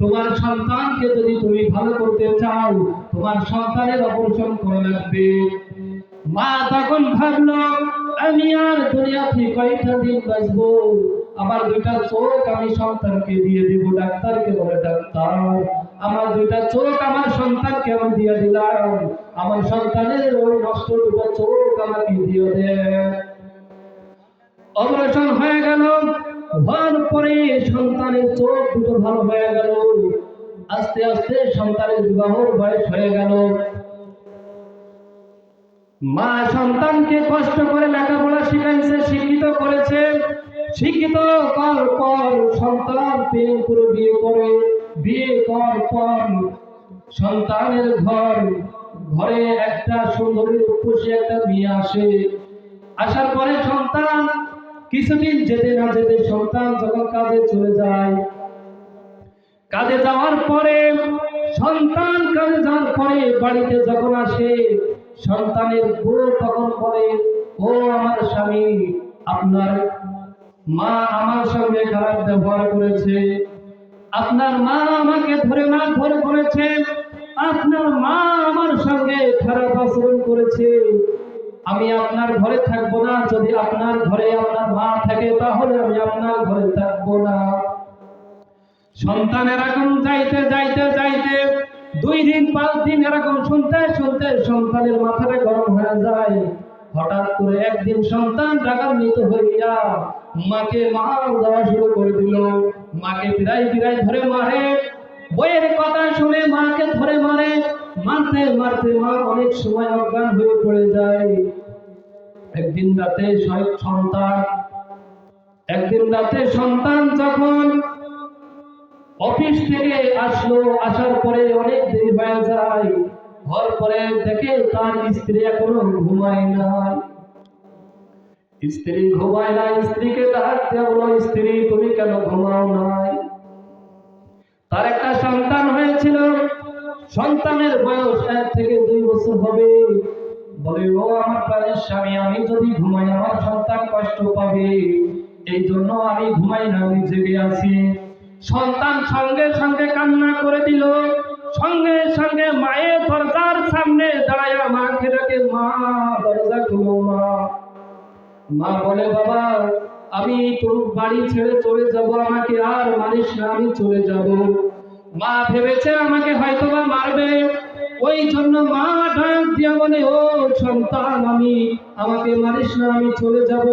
তোমার সন্তানকে যদি তুমি ভালো করতে চাও, তোমার সন্তানের অপারেশন করা লাগবে। মা তখন ভাবলো, আমি আর দুনিয়াতে কয়টা দিন বাঁচবো, আমার 2টা চোখ আমি সন্তানকে দিয়ে দিব। ডাক্তারকে বলে, ডাক্তার, আমার 2টা চোখ আমার সন্তানকে আমি দিয়ে দিলাম, আমার সন্তানের ওই নষ্ট 2টা চোখ আমাকে দিয়ে দেন। অপারেশন হয়ে গেল। হওয়ার পরে সন্তানের চোখ দুটো ভালো হয়ে গেল। আস্তে আস্তে সন্তানের বিবাহের বয়স হয়ে গেল। মা সন্তানকে কষ্ট করে লেখাপড়া শিখাইছে, শিক্ষিত করেছে। শিক্ষিত করার পর সন্তান প্রেম করে বিয়ে করে। বিয়ে করার পর সন্তানের ঘরে একটা সুন্দরী রূপসী একটা মেয়ে আসে। আসার পরে সন্তান কিছুদিন যেতে না যেতে সন্তান যখন কাজে চলে যায়, কাজে যাওয়ার পরে বাড়িতে যখন আসে, সন্তানের বউ তখন বলে, ও আমার স্বামী, আপনার মা আমার সঙ্গে খারাপ ব্যবহার করেছে, আপনার মা আমাকে ধরে মারধর করেছে, আপনার মা আমার সঙ্গে খারাপ আচরণ করেছে, আমি আপনার ঘরে থাকবো না। যদি আপনার ঘরে আপনার মা থাকে তাহলে আমি আপনার ঘরে থাকবো না। সন্তান এরকম যাইতে যাইতে যাইতে 2 দিন 5 দিন এরকম শুনতে শুনতে সন্তানের মাথাটা গরম হয়ে যায়। হঠাৎ করে একদিন সন্তান রাগান্বিত হইয়া মাকে মার দেওয়া শুরু করে দিল। মাকে বিরাই ধরে মারে। বইয়ের কথা শুনে মাকে ধরে মারে। মারতে মারতে মা অনেক সময় অজ্ঞান হয়ে পড়ে যায়। একদিন রাতে সন্তান যখন অফিস থেকে আসলো, আসার পরে অনেক দেরি হয়ে যায়। হওয়ার পরে দেখে তার স্ত্রী এখনো ঘুমায় না। স্ত্রী ঘুমায় না, স্ত্রীকে ডাক দিয়ে বলো, স্ত্রী তুমি কেন ঘুমাও নাই? তার একটা সন্তান হয়েছিল, সন্তানের বয়স 1 থেকে 2 বছর হবে। বলে, ও আমার প্রাণের স্বামী, আমি যদি ঘুমাই আমার সন্তান কষ্ট পাবে, এই জন্য আমি ঘুমাই না, আমি জেগে আছি। সন্তান সঙ্গে সঙ্গে কান্না করে দিল, সঙ্গে সঙ্গে মায়ের দরজার সামনে দাঁড়ায় মাকে ডাকে, মা দরজা খুলো মা। মা বলে, বাবা আমি তোর বাড়ি ছেড়ে চলে যাব, আমাকে আর মারিস না, আমি চলে যাব। মা ভেবেছে আমাকে হয়তোবা মারবে, ওই জন্য মা ডাক দিয়া বলে, ও সন্তান, আমাকে মারিস না, আমি চলে যাব,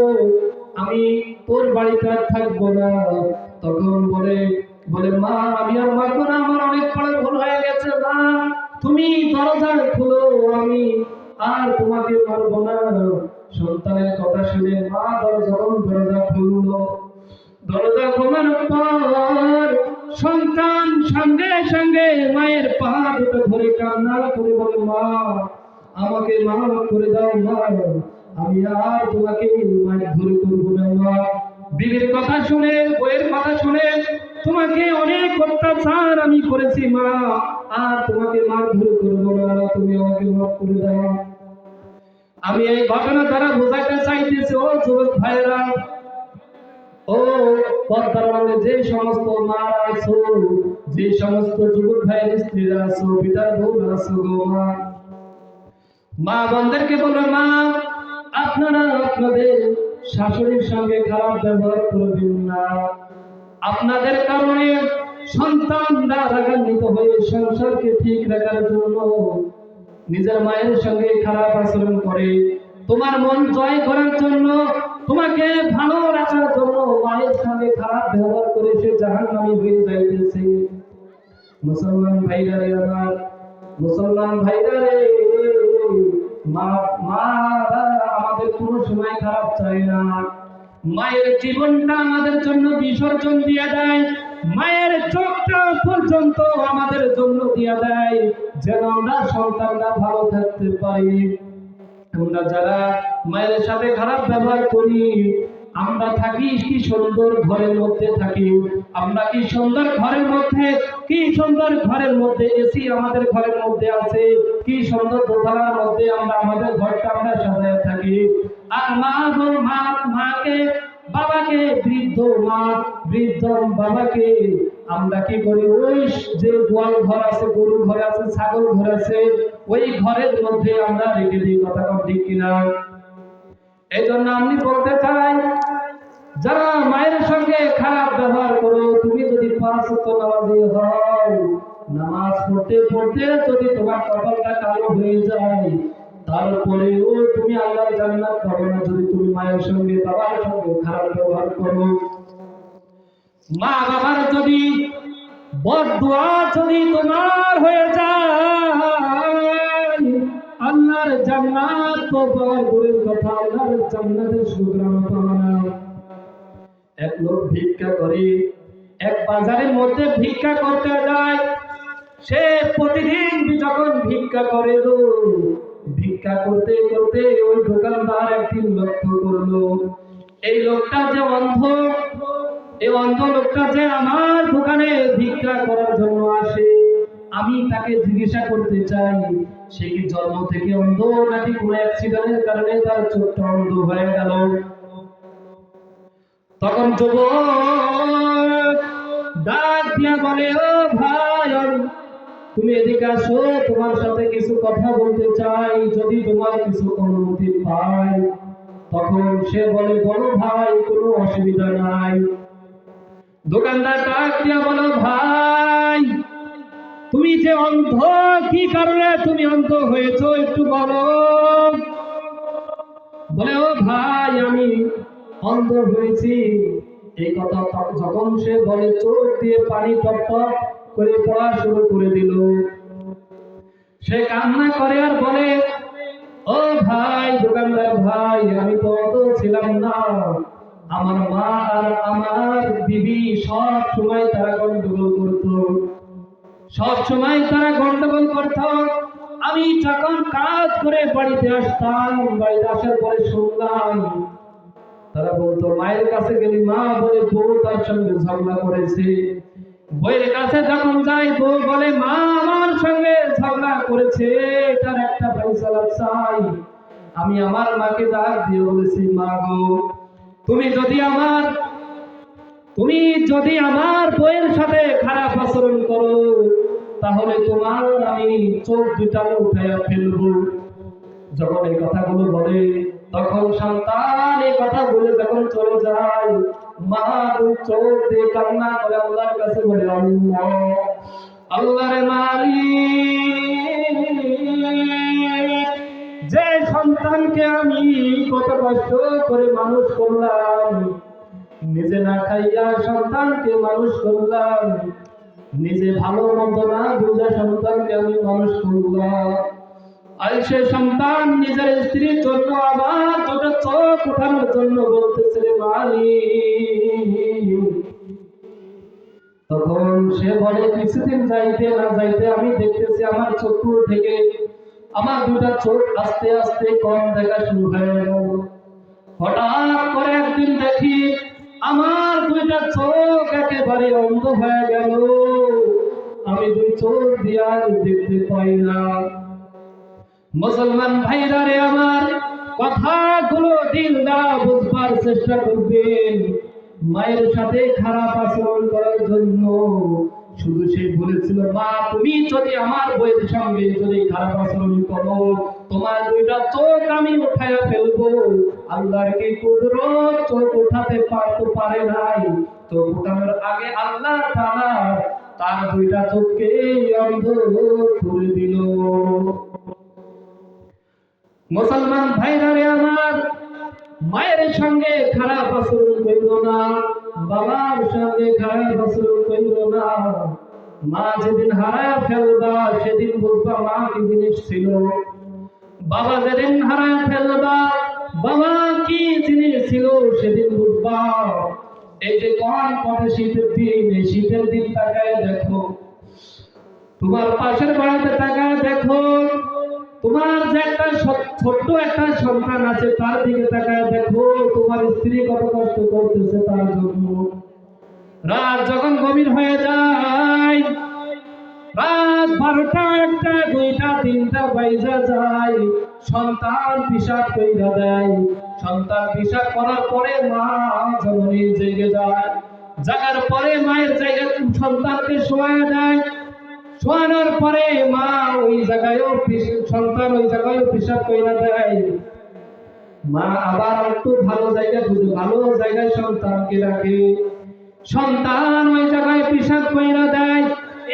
আমি তোর বাড়িতে আর থাকবো না। তখন বলে মা আমি আর মারবো না, আমার অনেক বড় ভুল হয়ে গেছে, মা তুমি দরজা খুলো, আমি আর তোমাকে মারবো না। সন্তানের কথা শুনে মা দরজা খুললো। দরজা খোলার পর সন্তান সঙ্গে সঙ্গে মায়ের পা দুটো ধরে কান্না করে বলে, মা আমাকে মাফ করে দাও মা, আমি আর তোমাকে মারধর করবো না মা। বিবির কথা শুনে, বইয়ের কথা শুনে, তোমাকে অনেক অত্যাচার আমি করেছি মা, আর তোমাকে মারধর করবো না, তুমি আমাকে মাফ করে দাও। আমি এই ঘটনা দ্বারা বোঝাতে চাইতেছি, ও যুবক ভাইরা, ও পর্দার আড়ালে যে সমস্ত মা আছো, যে সমস্ত যুবক ভাইয়ের স্ত্রীরা আছো, পিতার বউরা আছো গো মা বোনদেরকে বলো, মা আপনারা আপনাদের শাশুড়ির সঙ্গে খারাপ ব্যবহার করবেন না। আপনাদের কারণে সন্তানরা রাগান্বিত হয়ে সংসারকে ঠিক রাখার জন্য নিজের মায়ের সঙ্গে খারাপ আচরণ করে। তোমার মন জয় করার জন্য, তোমাকে ভালো রাখার জন্য মায়ের সঙ্গে খারাপ ব্যবহার করে সে জাহান্নামী হয়ে যাইতেছে। মুসলমান ভাইরা রে আমার, মুসলমান ভাইরা রে, মারা আমাদের কোনো সময় খারাপ চায় না। মায়ের জীবনটা আমাদের জন্য বিসর্জন দিয়ে দেয়, মায়ের চোখটা পর্যন্ত আমাদের জন্য দিয়ে দেয়, যেন আমরা সন্তানরা ভালো থাকতে পারি। আমরা যারা মায়ের সাথে খারাপ ব্যবহার করি, আমরা থাকি কি সুন্দর ঘরের মধ্যে থাকি, আমরা কি সুন্দর ঘরের মধ্যে এসি আমাদের ঘরের মধ্যে আছে, কি সুন্দর দোতলার মধ্যে আমরা আমাদের ঘরটা আমরা সাজায় থাকি। আর মাকে বাবাকে, বৃদ্ধ বাবাকে আমরা কি করি, ওই যে গোয়াল ঘর আছে, গরু ঘর আছে, ছাগল ঘর আছে, ওই ঘরের মধ্যে আমরা রেখে দিই। কথা ঠিক কিনা? এই জন্য আমি বলতে চাই, যারা মায়ের সঙ্গে খারাপ ব্যবহার করো, তুমি যদি 5 ওয়াক্ত নামাজি হও, নামাজ পড়তে পড়তে যদি তোমার কপালটা কালো হয়ে যায়, তারপরেও তুমি আল্লাহর জান্নাত পাবে না যদি তুমি মায়ের সঙ্গে বাবার সঙ্গে খারাপ ব্যবহার করো। মা বাবার যদি বদদুয়া যদি তোমার হয়ে যায়, আল্লাহর জান্নাত তো পাওয়ার দূরের কথা, আল্লাহর জান্নাতের সুগ্রাম পাওয়া না। এক লোক ভিক্ষা করে, এক বাজারের মধ্যে ভিক্ষা করতে যায়। সে প্রতিদিন যখন ভিক্ষা করে, ভিক্ষা করতে করতে ওই দোকানদার একদিন লক্ষ্য করলো, এই লোকটা যে অন্ধ, এই অন্ধ লোকটা যে আমার দোকানে ভিক্ষা করার জন্য আসে, আমি তাকে জিজ্ঞাসা করতে চাই, সে কি জন্ম থেকে অন্ধ নাকি কোনো অ্যাক্সিডেন্টের কারণে তার চোখটা অন্ধ হয়ে গেল? তখন যুবক ডাক দিয়া বলে, ও ভাই তুমি এদিকে আসো, তোমার সাথে কিছু কথা বলতে চাই, যদি তোমার কিছু অনুমতি পাই। তখন সে বলে, বলো ভাই, কোনো অসুবিধা নাই। দোকানদার ডাক দিয়া বলো, ভাই তুমি যে অন্ধ, কি কারণে তুমি অন্ধ হয়েছো একটু বলো। বলে, ও ভাই আমি অন্ধ হয়েছি। এই কথা যখন সে বলে, চোখ দিয়ে পানি টপ টপ করে পড়া শুরু করে দিল। সে কান্না করে আর বলে, ও ভাই দোকানদার ভাই, আমি তো অন্ধ ছিলাম না, আমার মা আর আমার বিবি সব সময় তারা গন্ডগোল করত। আমি যখন কাজ করে বাড়িতে আসতাম, বাড়িতে আসার পরে শুনলাম তারা বলতো মায়ের কাছে গেলে মা বলে বউ তার সঙ্গে ঝগড়া করেছে, বউয়ের কাছে যখন যাই বউ বলে মা আমার সঙ্গে ঝগড়া করেছে, এটার একটা ফয়সালা চাই। আমি আমার মাকে ডাক দিয়ে বলেছি, মা গো, তুমি যদি আমার বউয়ের সাথে খারাপ আচরণ করো, তাহলে তোমার আমি চোখ দুটা উঠাইয়া ফেলবো। যখন এই কথাগুলো বলে, তখন সন্তান এই কথা বলে যখন চলে যায়, মা দুই চোখ দিয়ে কান্না করে আল্লাহর কাছে বলে, আল্লাহ, আল্লাহর মালিক, যে সন্তানকে আমি কত কষ্ট করে মানুষ করলাম, নিজে না খাইয়া সন্তানকে মানুষ করলাম, নিজে ভালো মন্দ না বুঝা সন্তানকে আমি মানুষ করলাম, আর সে সন্তান নিজের স্ত্রীর জন্য আবার দুটো চোখ উঠানোর জন্য বলতেছে, রে মালিক। তখন সে বলে, কিছুদিন যাইতে না যাইতে আমি দেখতেছি আমার চক্ষু থেকে আমার দুটা চোখ আস্তে আস্তে কম দেখা শুরু হয়ে গেল। হঠাৎ করে একদিন দেখি আমার দুইটা চোখ একেবারে অন্ধ হয়ে গেল, আমি দুই চোখ দিয়ে আর দেখতে পাই না। মুসলমান ভাইরা রে আমার, কথাগুলো দিল না বুঝবার চেষ্টা করবেন। মায়ের সাথে খারাপ আচরণ করার জন্য শুধু সে বলেছিল, মা তুমি যদি আমার বউয়ের সঙ্গে যদি খারাপ আচরণ করো, তোমার দুইটা চোখ আমি উঠাইয়া ফেলবো। আল্লাহর কি কুদরত, চোখ উঠাতে পারে নাই, তো উঠানোর আগে আল্লাহ তাআলা তার দুইটা চোখকে অন্ধ করে দিল। মুসলমান ভাইরা রে আমার, মায়ের সঙ্গে খারাপ আচরণ করিল না, বাবার সঙ্গে খারাপ আচরণ করিল না। মা যেদিন হারায় ফেলবা সেদিন বুঝবা মা কি জিনিস ছিল। বাবা যেদিন হারায় ফেলবা বাবা কি জিনিস ছিল সেদিন বুঝবা। এই যে কোন পথে শীতের দিন, এই শীতের দিন তাকায় দেখো, তোমার পাশের বাড়িতে তাকায় দেখো, তোমার যে একটা ছোট্ট একটা সন্তান আছে তার দিকে তাকায় দেখো, তোমার স্ত্রী কত কষ্ট করতেছে তার জন্য। রাত যখন গভীর হয়ে যায়, রাত 12টা, 1টা, 2টা, 3টা বাইজা যায়, সন্তান পিশাব কইরা দেয়। সন্তান পিশাব করার পরে মা জননী জেগে যায়, জাগার পরে মায়ের জায়গায় সন্তানকে শোয়া দেয়। শোয়ানোর পরে মা ওই জায়গায়ও সন্তান ওই জায়গায় পিশাব কইরা দেয়। মা আবার একটু ভালো জায়গা খুঁজে ভালো জায়গায় সন্তানকে রাখে, সন্তান ওই জায়গায় পিশাব কইরা দেয়।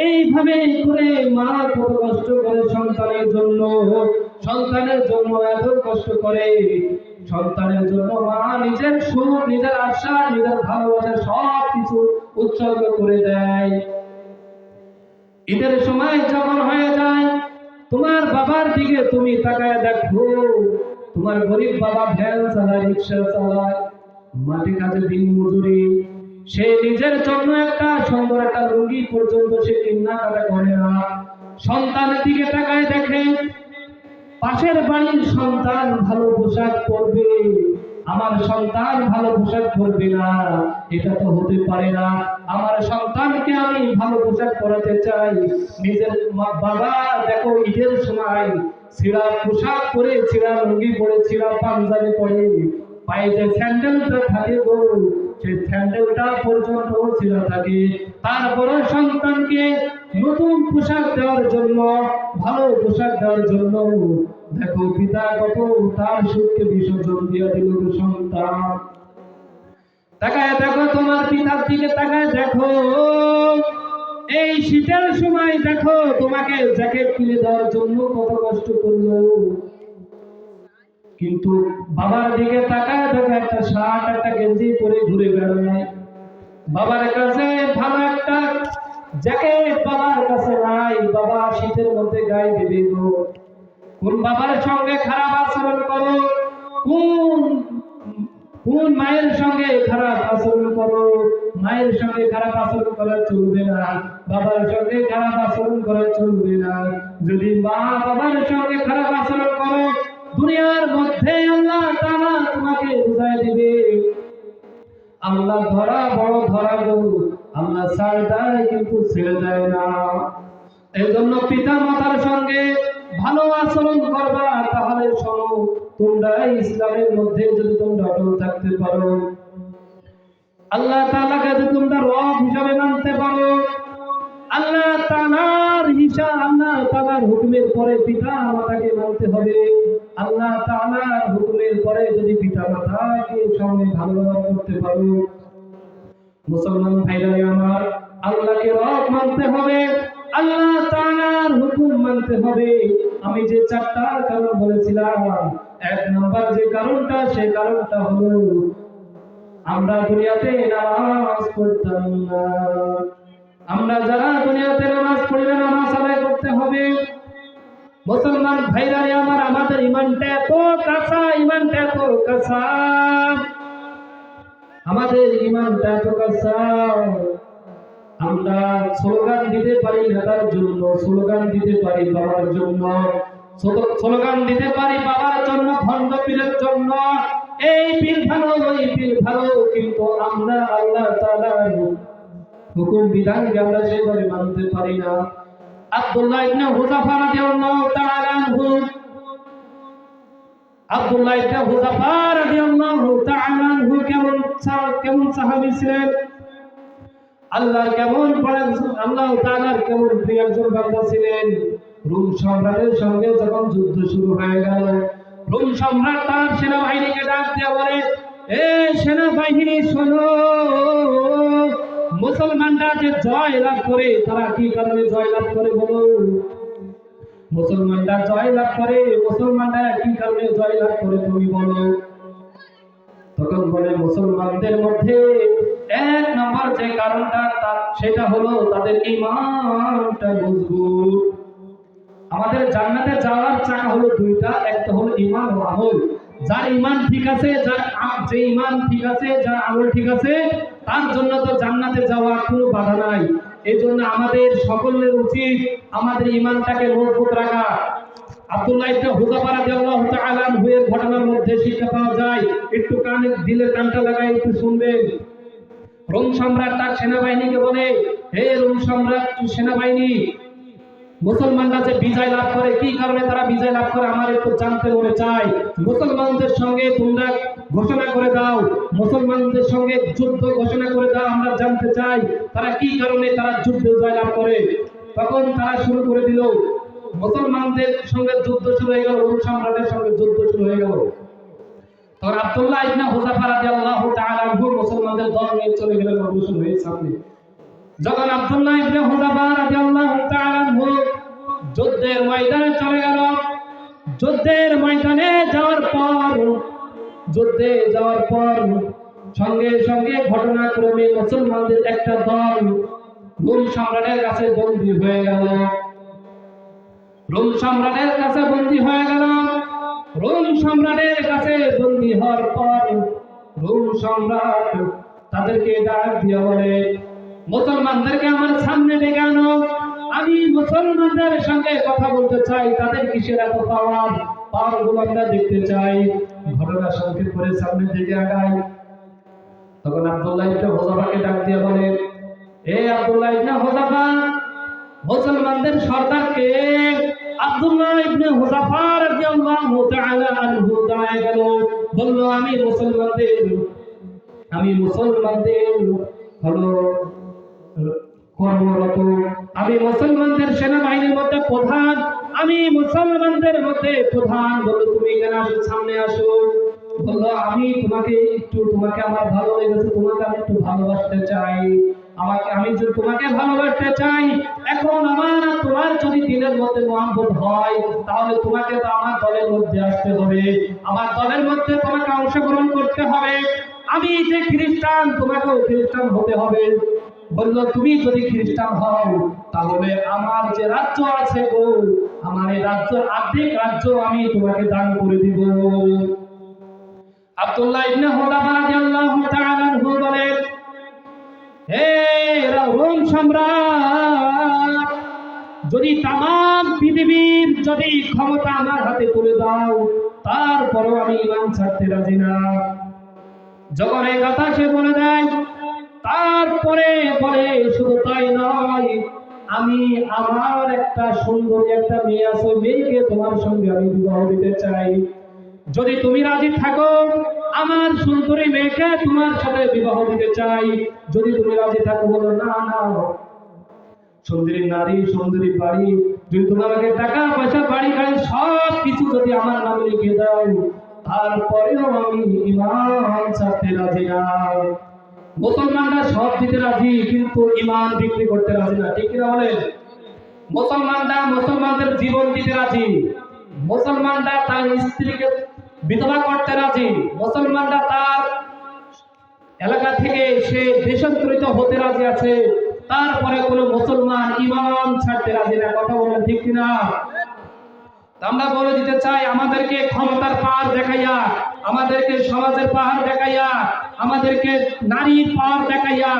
এইভাবে করে মা কত কষ্ট করে সন্তানের জন্য, সন্তানের জন্য এত কষ্ট করে। সন্তানের জন্য মা নিজের সুখ, নিজের আশা, নিজের ভালোবাসা সব কিছু উৎসর্গ করে দেয়। ঈদের সময় যখন হয়ে যায়, তোমার বাবার দিকে তুমি তাকায় দেখো, তোমার গরিব বাবা ভ্যান চালায়, রিক্সা চালায়, মাটি কাজে দিন মজুরি, সে নিজের জন্য একটা সুন্দর একটা লুঙ্গি পর্যন্ত সে কেনাকাটা করে না। সন্তানের দিকে তাকায় দেখে, পাশের বাড়ির সন্তান ভালো পোশাক পরবে, আমার সন্তান ভালো পোশাক পরবে না, এটা তো হতে পারে না। আমার সন্তানকে আমি ভালো পোশাক পরাতে চাই। নিজের বাবা দেখো ঈদের সময় ছিঁড়া পোশাক পরে, ছিঁড়া লুঙ্গি পরে, ছিঁড়া পাঞ্জাবি পরে, পায়ে যে স্যান্ডেলটা থাকে গো, সেই স্যান্ডেলটা পর্যন্ত ছিঁড়া থাকে। তারপর সন্তানকে নতুন পোশাক দেওয়ার জন্য, ভালো পোশাক দেওয়ার জন্য দেখো পিতা কত তার সুখকে বিসর্জন দিয়ে দিল সন্তান। তাকায় দেখো তোমার পিতার দিকে, তাকায় দেখো এই শীতের সময় দেখো তোমাকে জ্যাকেট কিনে দেওয়ার জন্য কত কষ্ট করলো, কিন্তু বাবার দিকে তাকায় দেখো একটা শার্ট একটা গেঞ্জি পরে ঘুরে বেড়ায়। বাবার কাছে ভালো একটা জ্যাকেট বাবার কাছে নাই, বাবা শীতের মধ্যে গায়ে দেবে গো। কোন বাবার সঙ্গে খারাপ আচরণ করো, কোন মায়ের সঙ্গে খারাপ আচরণ করো। মায়ের সঙ্গে খারাপ আচরণ করা চলবে না, বাবার সঙ্গে খারাপ আচরণ করা চলবে না। যদি মা বাবার সঙ্গে খারাপ আচরণ করো, দুনিয়ার মধ্যে আল্লাহ তাআলা তোমাকে আল্লাহকে বুঝাই দিবে। আল্লাহ ধরা বড় ধরা গরু, আল্লাহ ছাড় দেয় কিন্তু ছেড়ে দেয় না। এই জন্য পিতা মাতার সঙ্গে ভালো আচরণ করবা, তাহলে শোনো তোমরা ইসলামের মধ্যে যদি তোমরা অটল থাকতে পারো, আল্লাহ তাআলাকে যদি তোমরা রব হিসাবে মানতে পারো, আল্লাহ তাআলার হিসাব, আল্লাহ তাআলার হুকুমের পরে পিতা মাতাকে মানতে হবে। আল্লাহ তাআলার হুকুমের পরে যদি পিতা মাতাকে সঙ্গে ভালো ব্যবহার করতে পারো, মুসলমান ভাইরা আমার, আল্লাহকে রব মানতে হবে, আল্লাহ তাআলার হুকুম মানতে হবে। আমি যে চারটা কারণ বলেছিলাম, এক নম্বর যে কারণটা, সেই কারণটা হলো আমরা দুনিয়াতে নামাজ পড়তাম না। আমরা যারা দুনিয়াতে নামাজ পড়ি না, নামাজ আদায় করতে হবে। মুসলমান ভাইরা আমার, আমাদের ইমানটা এত কাঁচা, ইমানটা এত কাঁচা, আমাদের ইমানটা এত কাঁচা, আমরা স্লোগান দিতে পারি নেতার জন্য, স্লোগান দিতে পারি বাবার জন্য, স্লোগান দিতে পারি বাবার জন্য, ভণ্ড পীরের জন্য, এই পীর ভালো, ওই পীর ভালো, কিন্তু আমরা আল্লাহ তাআলার হুকুম বিধানকে আমরা সেভাবে মানতে পারি না। আব্দুল্লাহ ইবনে হুযাফা রাদিয়াল্লাহু তাআলা আনহু, আব্দুল্লাহ ইবনে হুযাফা রাদিয়াল্লাহু তাআলা আনহু কেমন সাহাবী ছিলেন, আল্লাহ কেমন বলেন, আল্লাহ তাআলার কেমন প্রিয় একজন বান্দা ছিলেন। রোম সম্রাটের সঙ্গে যখন যুদ্ধ শুরু হয়ে গেল, রোম সম্রাট তার সেনাবাহিনীকে ডাক দিয়ে বলে, এ সেনাবাহিনী শোনো, মুসলমানরা যে জয় লাভ করে, তারা কি কারণে জয় লাভ করে বলো? মুসলমানরা জয় লাভ করে, মুসলমানরা কি কারণে জয় লাভ করে তুমি বলো? তখন বলে, মুসলমানদের মধ্যে এক নম্বর যে কারণটা, সেটা হলো তাদের ঈমানটা মজবুত। আমাদের জান্নাতে যাওয়ার চাকা হলো দুইটা, একটা হলো ঈমান ও আমল। যার ঈমান ঠিক আছে, যে ঈমান ঠিক আছে, যার আমল ঠিক আছে, তার জন্য তো জান্নাতে যাওয়ার কোনো বাধা নাই। এই জন্য আমাদের সকলের উচিত আমাদের ঈমানটাকে মজবুত রাখা। আব্দুল্লাহ ইবনে হুযাফা রাদিয়াল্লাহু তাআলা আনহু এর ঘটনার মধ্যে শিক্ষা পাওয়া যায়, একটু কানে দিলের কানটা লাগাই একটু শুনবেন। রোম সম্রাট তার সেনাবাহিনীকে বলে, হে রোম সম্রাট সেনাবাহিনী, মুসলমানরা যে বিজয় লাভ করে, কি কারণে তারা বিজয় লাভ করে আমার একটু জানতে মনে চাই। মুসলমানদের সঙ্গে তোমরা ঘোষণা করে দাও, মুসলমানদের সঙ্গে যুদ্ধ ঘোষণা করে দাও, আমরা জানতে চাই তারা কি কারণে তারা যুদ্ধ জয় লাভ করে। তখন তারা শুরু করে দিল, মুসলমানদের সঙ্গে যুদ্ধ শুরু হয়ে গেল, রোম সম্রাটের সঙ্গে যুদ্ধ শুরু হয়ে গেল। তখন আব্দুল্লাহ ইবনে হুযাফা রাদিয়াল্লাহু তাআলা আনহু মুসলমানদের দল নিয়ে চলে গেলেন অগ্রসর হয়ে সামনে। যখন আব্দুল্লাহ ইবনে হুযাফা রাদিয়াল্লাহু তাআলা আনহু যুদ্ধের ময়দানে চলে গেল, যুদ্ধের ময়দানে যাওয়ার পর সঙ্গে সঙ্গে ঘটনাক্রমে মুসলমানদের একটা দল রোম সম্রাটের কাছে বন্দী হয়ে গেল। রোম সম্রাটের কাছে বন্দী হয়ে গেল। রোম সম্রাটের কাছে বন্দী হওয়ার পর রোম সম্রাট তাদেরকে ডাক দিয়ে বলে, মুসলমানদেরকে আমার সামনে ডেকে আনো, আমি মুসলমানদের সঙ্গে কথা বলতে চাই, তাদের কিসের এত পাওয়ারগুলো আমরা দেখতে চাই। ঘটনা সংক্ষেপ করে সামনের দিকে আগায়। তখন আব্দুল্লাহ ইবনে হুযাফাকে ডাক দিয়ে বলে, হে আব্দুল্লাহ ইবনে হুযাফা, মুসলমানদের সর্দারকে আব্দুল্লাহ ইবনে হুযাফা রাদিয়াল্লাহু তাআলা আনহু দাঁড়ায় গেল, বলল, আমি মুসলমানদের হলো কর্মরত, আমি মুসলমানদের সেনাবাহিনীর মধ্যে প্রধান, আমি মুসলমানদের মধ্যে প্রধান। বললো, তুমি এখানে আসো, সামনে আসো। বললো, আমি তোমাকে আমার ভালো লেগেছে, তোমাকে আমি একটু ভালোবাসতে চাই, আমি যদি তোমাকে ভালোবাসতে চাই, এখন আমার তোমার যদি দিলের মধ্যে মহব্বত হয়, তাহলে তোমাকে তো আমার দলের মধ্যে আসতে হবে, আমার দলের মধ্যে তোমাকে অংশগ্রহণ করতে হবে। আমি যে খ্রিস্টান, তোমাকেও খ্রিস্টান হতে হবে। বলল, তুমি যদি খ্রিস্টান হও, তাহলে আমার যে রাজ্য আছে গো, আমার এই রাজ্যের অর্ধেক রাজ্য আমি তোমাকে দান করে দিব। আব্দুল্লাহ ইবনে হুযাফা রাদিয়াল্লাহু তাআলা আনহু বলেন, হে রোম সম্রাট, যদি তামাম পৃথিবীর যদি ক্ষমতা আমার হাতে তুলে দাও, তারপরেও আমি ইমান ছাড়তে রাজি না। যখন এই কথা সে বলে দেয়, তারপরে বলে শুধু তাই নয়, আমি আমার একটা সুন্দরী একটা মেয়ে আছে, মেয়েকে তোমার সঙ্গে আমি বিবাহ দিতে চাই। যদি তুমি রাজি থাকো, আমার সুন্দরী মেয়েকে তোমার সাথে বিবাহ দিতে চাই। যদি তুমি রাজি থাকো, বলো না না, সুন্দরী নারী, সুন্দরী বাড়ি, যদি তুমি আমাকে টাকা পয়সা বাড়ি গাড়ি সব কিছু যদি আমার নামে লিখে দাও, তারপরেও আমি ইমান ছাড়তে রাজি না। মুসলমানরা সব দিতে রাজি, কিন্তু ইমান বিক্রি করতে রাজি না, ঠিক কিনা বলেন? মুসলমানরা মুসলমানদের জীবন দিতে রাজি, মুসলমানরা তার স্ত্রীকে বিধবা করতে রাজি, মুসলমানরা তার এলাকা থেকে সে দেশান্তরিত হতে রাজি আছে, তারপরে কোন মুসলমান ইমান ছাড়তে রাজি না। কথা বলেন ঠিক কিনা? আমরা বলে দিতে চাই, আমাদেরকে ক্ষমতার পাহাড় দেখাইয়া, আমাদেরকে সমাজের পাহাড় দেখাইয়া, আমাদেরকে নারীর পাহাড় দেখাইয়া,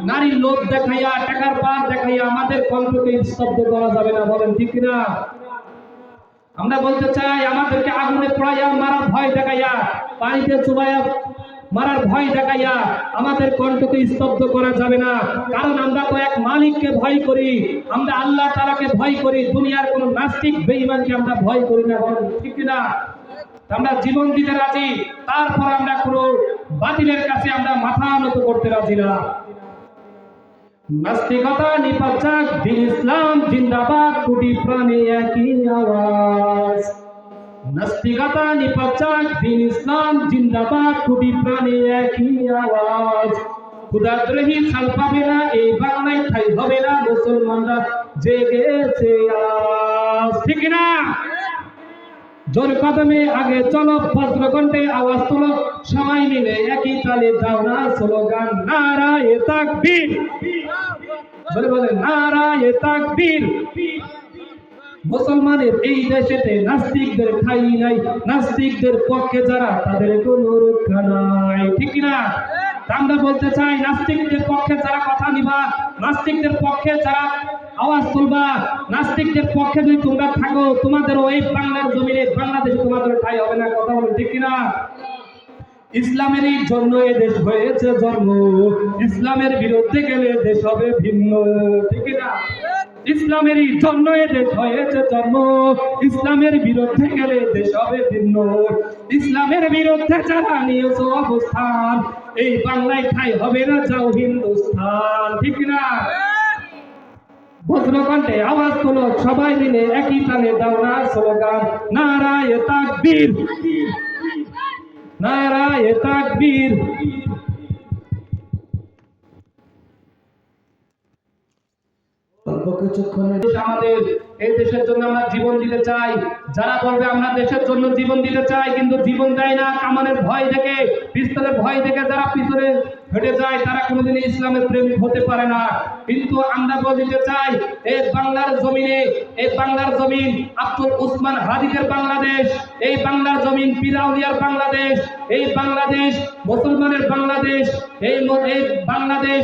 নারীর লোভ দেখাইয়া, টাকার পাহাড় দেখাইয়া আমাদের কণ্ঠকে স্তব্ধ করা যাবে না। বলেন ঠিক কিনা? আমরা বলতে চাই, আমাদেরকে আগুনে পোড়াইয়া মারার ভয় দেখাইয়া, পানিতে চুবাইয়া মারার ভয় দেখাইয়া আমাদের কণ্ঠকে স্তব্ধ করা যাবে না। কারণ আমরা তো এক মালিককে ভয় করি, আমরা আল্লাহ তাআলাকে ভয় করি, দুনিয়ার কোন নাস্তিক বেঈমানকে আমরা ভয় করি না। বলেন ঠিক কিনা? আমরা জীবন দিতে রাজি, তারপর আমরা কোনো বাতিলের কাছে আমরা মাথা নত করতে রাজি না। নাস্তিকতা নিপাত যাক, দিন ইসলাম জিন্দাবাদ, কোটি প্রাণে একই আওয়াজ। নাস্তিকতা নিপাত যাক, দিন ইসলাম জিন্দাবাদ, কোটি প্রাণে একই আওয়াজ। ক্ষুধাদ্রোহী ছাল পাবে না, এই বাংলায় ঠাই হবে না, মুসলমানরা জেগেছে আজ। ঠিক না? জোর কদমে আগে চলো, বজ্রকণ্ঠে আওয়াজ তোলো, সবাই মিলে একই তালে দাও না স্লোগান, নারায়ে তাকবীর। বলে বলে নারায়ে তাকবীর। মুসলমানের এই দেশেতে নাস্তিকদের ঠাঁই নাই, নাস্তিকদের পক্ষে যারা তাদের কোনো রক্ষা নাই। ঠিক না? আমরা বলতে চাই, নাস্তিকদের পক্ষে যারা কথা নিবা, নাস্তিকদের পক্ষে যারা আওয়াজ তুলবা, নাস্তিকদের পক্ষে যদি তোমরা থাকো, তোমাদের ওই বাংলার জমিনে, বাংলাদেশে তোমাদের ঠাঁই হবে না। কথা বলো ঠিক কিনা? ইসলামেরই জন্য এ দেশ হয়েছে জন্ম, ইসলামের বিরুদ্ধে গেলে দেশ হবে ভিন্ন। ঠিক কিনা? ইসলামেরই জন্য এ দেশ হয়েছে জন্ম, ইসলামের বিরুদ্ধে গেলে দেশ হবে ভিন্ন। ইসলামের বিরুদ্ধে যারা নিয়েছে অবস্থান, এই বাংলায় ঠাঁই হবে না, যাও হিন্দুস্তান। ঠিক না? বজ্রকণ্ঠে আওয়াজ তোলো, সবাই মিলে একই তালে দাও না স্লোগান, নারায়ে তাকবীর, নারায়ে তাকবীর। আমাদের এই দেশের জন্য আমরা জীবন দিতে চাই। যারা বলবে আমরা দেশের জন্য জীবন দিতে চাই, কিন্তু জীবন দেয় না, কামানের ভয় দেখে, পিস্তলের ভয় দেখে যারা পিছনে হেঁটে যায়, তারা কোনোদিন ইসলামের প্রেমিক হতে পারে না। কিন্তু আমরা বলতে চাই, এই বাংলার জমিনে, এই বাংলার জমিন আব্দুল উসমান হাদিদের বাংলাদেশ, এই বাংলার জমিন পিরাউলিয়ার বাংলাদেশ, এই বাংলাদেশ মুসলমানের বাংলাদেশ, এই বাংলাদেশ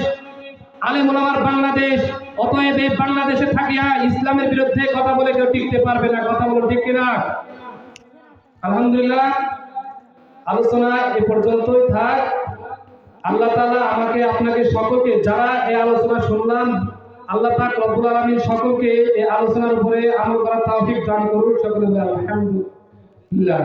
আলেম ওলামার বাংলাদেশ। অতএব এই বাংলাদেশে থাকিয়া ইসলামের বিরুদ্ধে কথা বলে কেউ টিকতে পারবে না। কথা বলো ঠিক কিনা? আলহামদুলিল্লাহ, আলোচনা এ পর্যন্তই থাক। আল্লাহ তাআলা আমাকে আপনাকে সকলকে, যারা এই আলোচনা শুনলাম, আল্লাহ পাক রব্বুল আলামিন সকলকে এই আলোচনার উপরে আমল করার তৌফিক দান করুন। সকলে আলহামদুলিল্লাহ।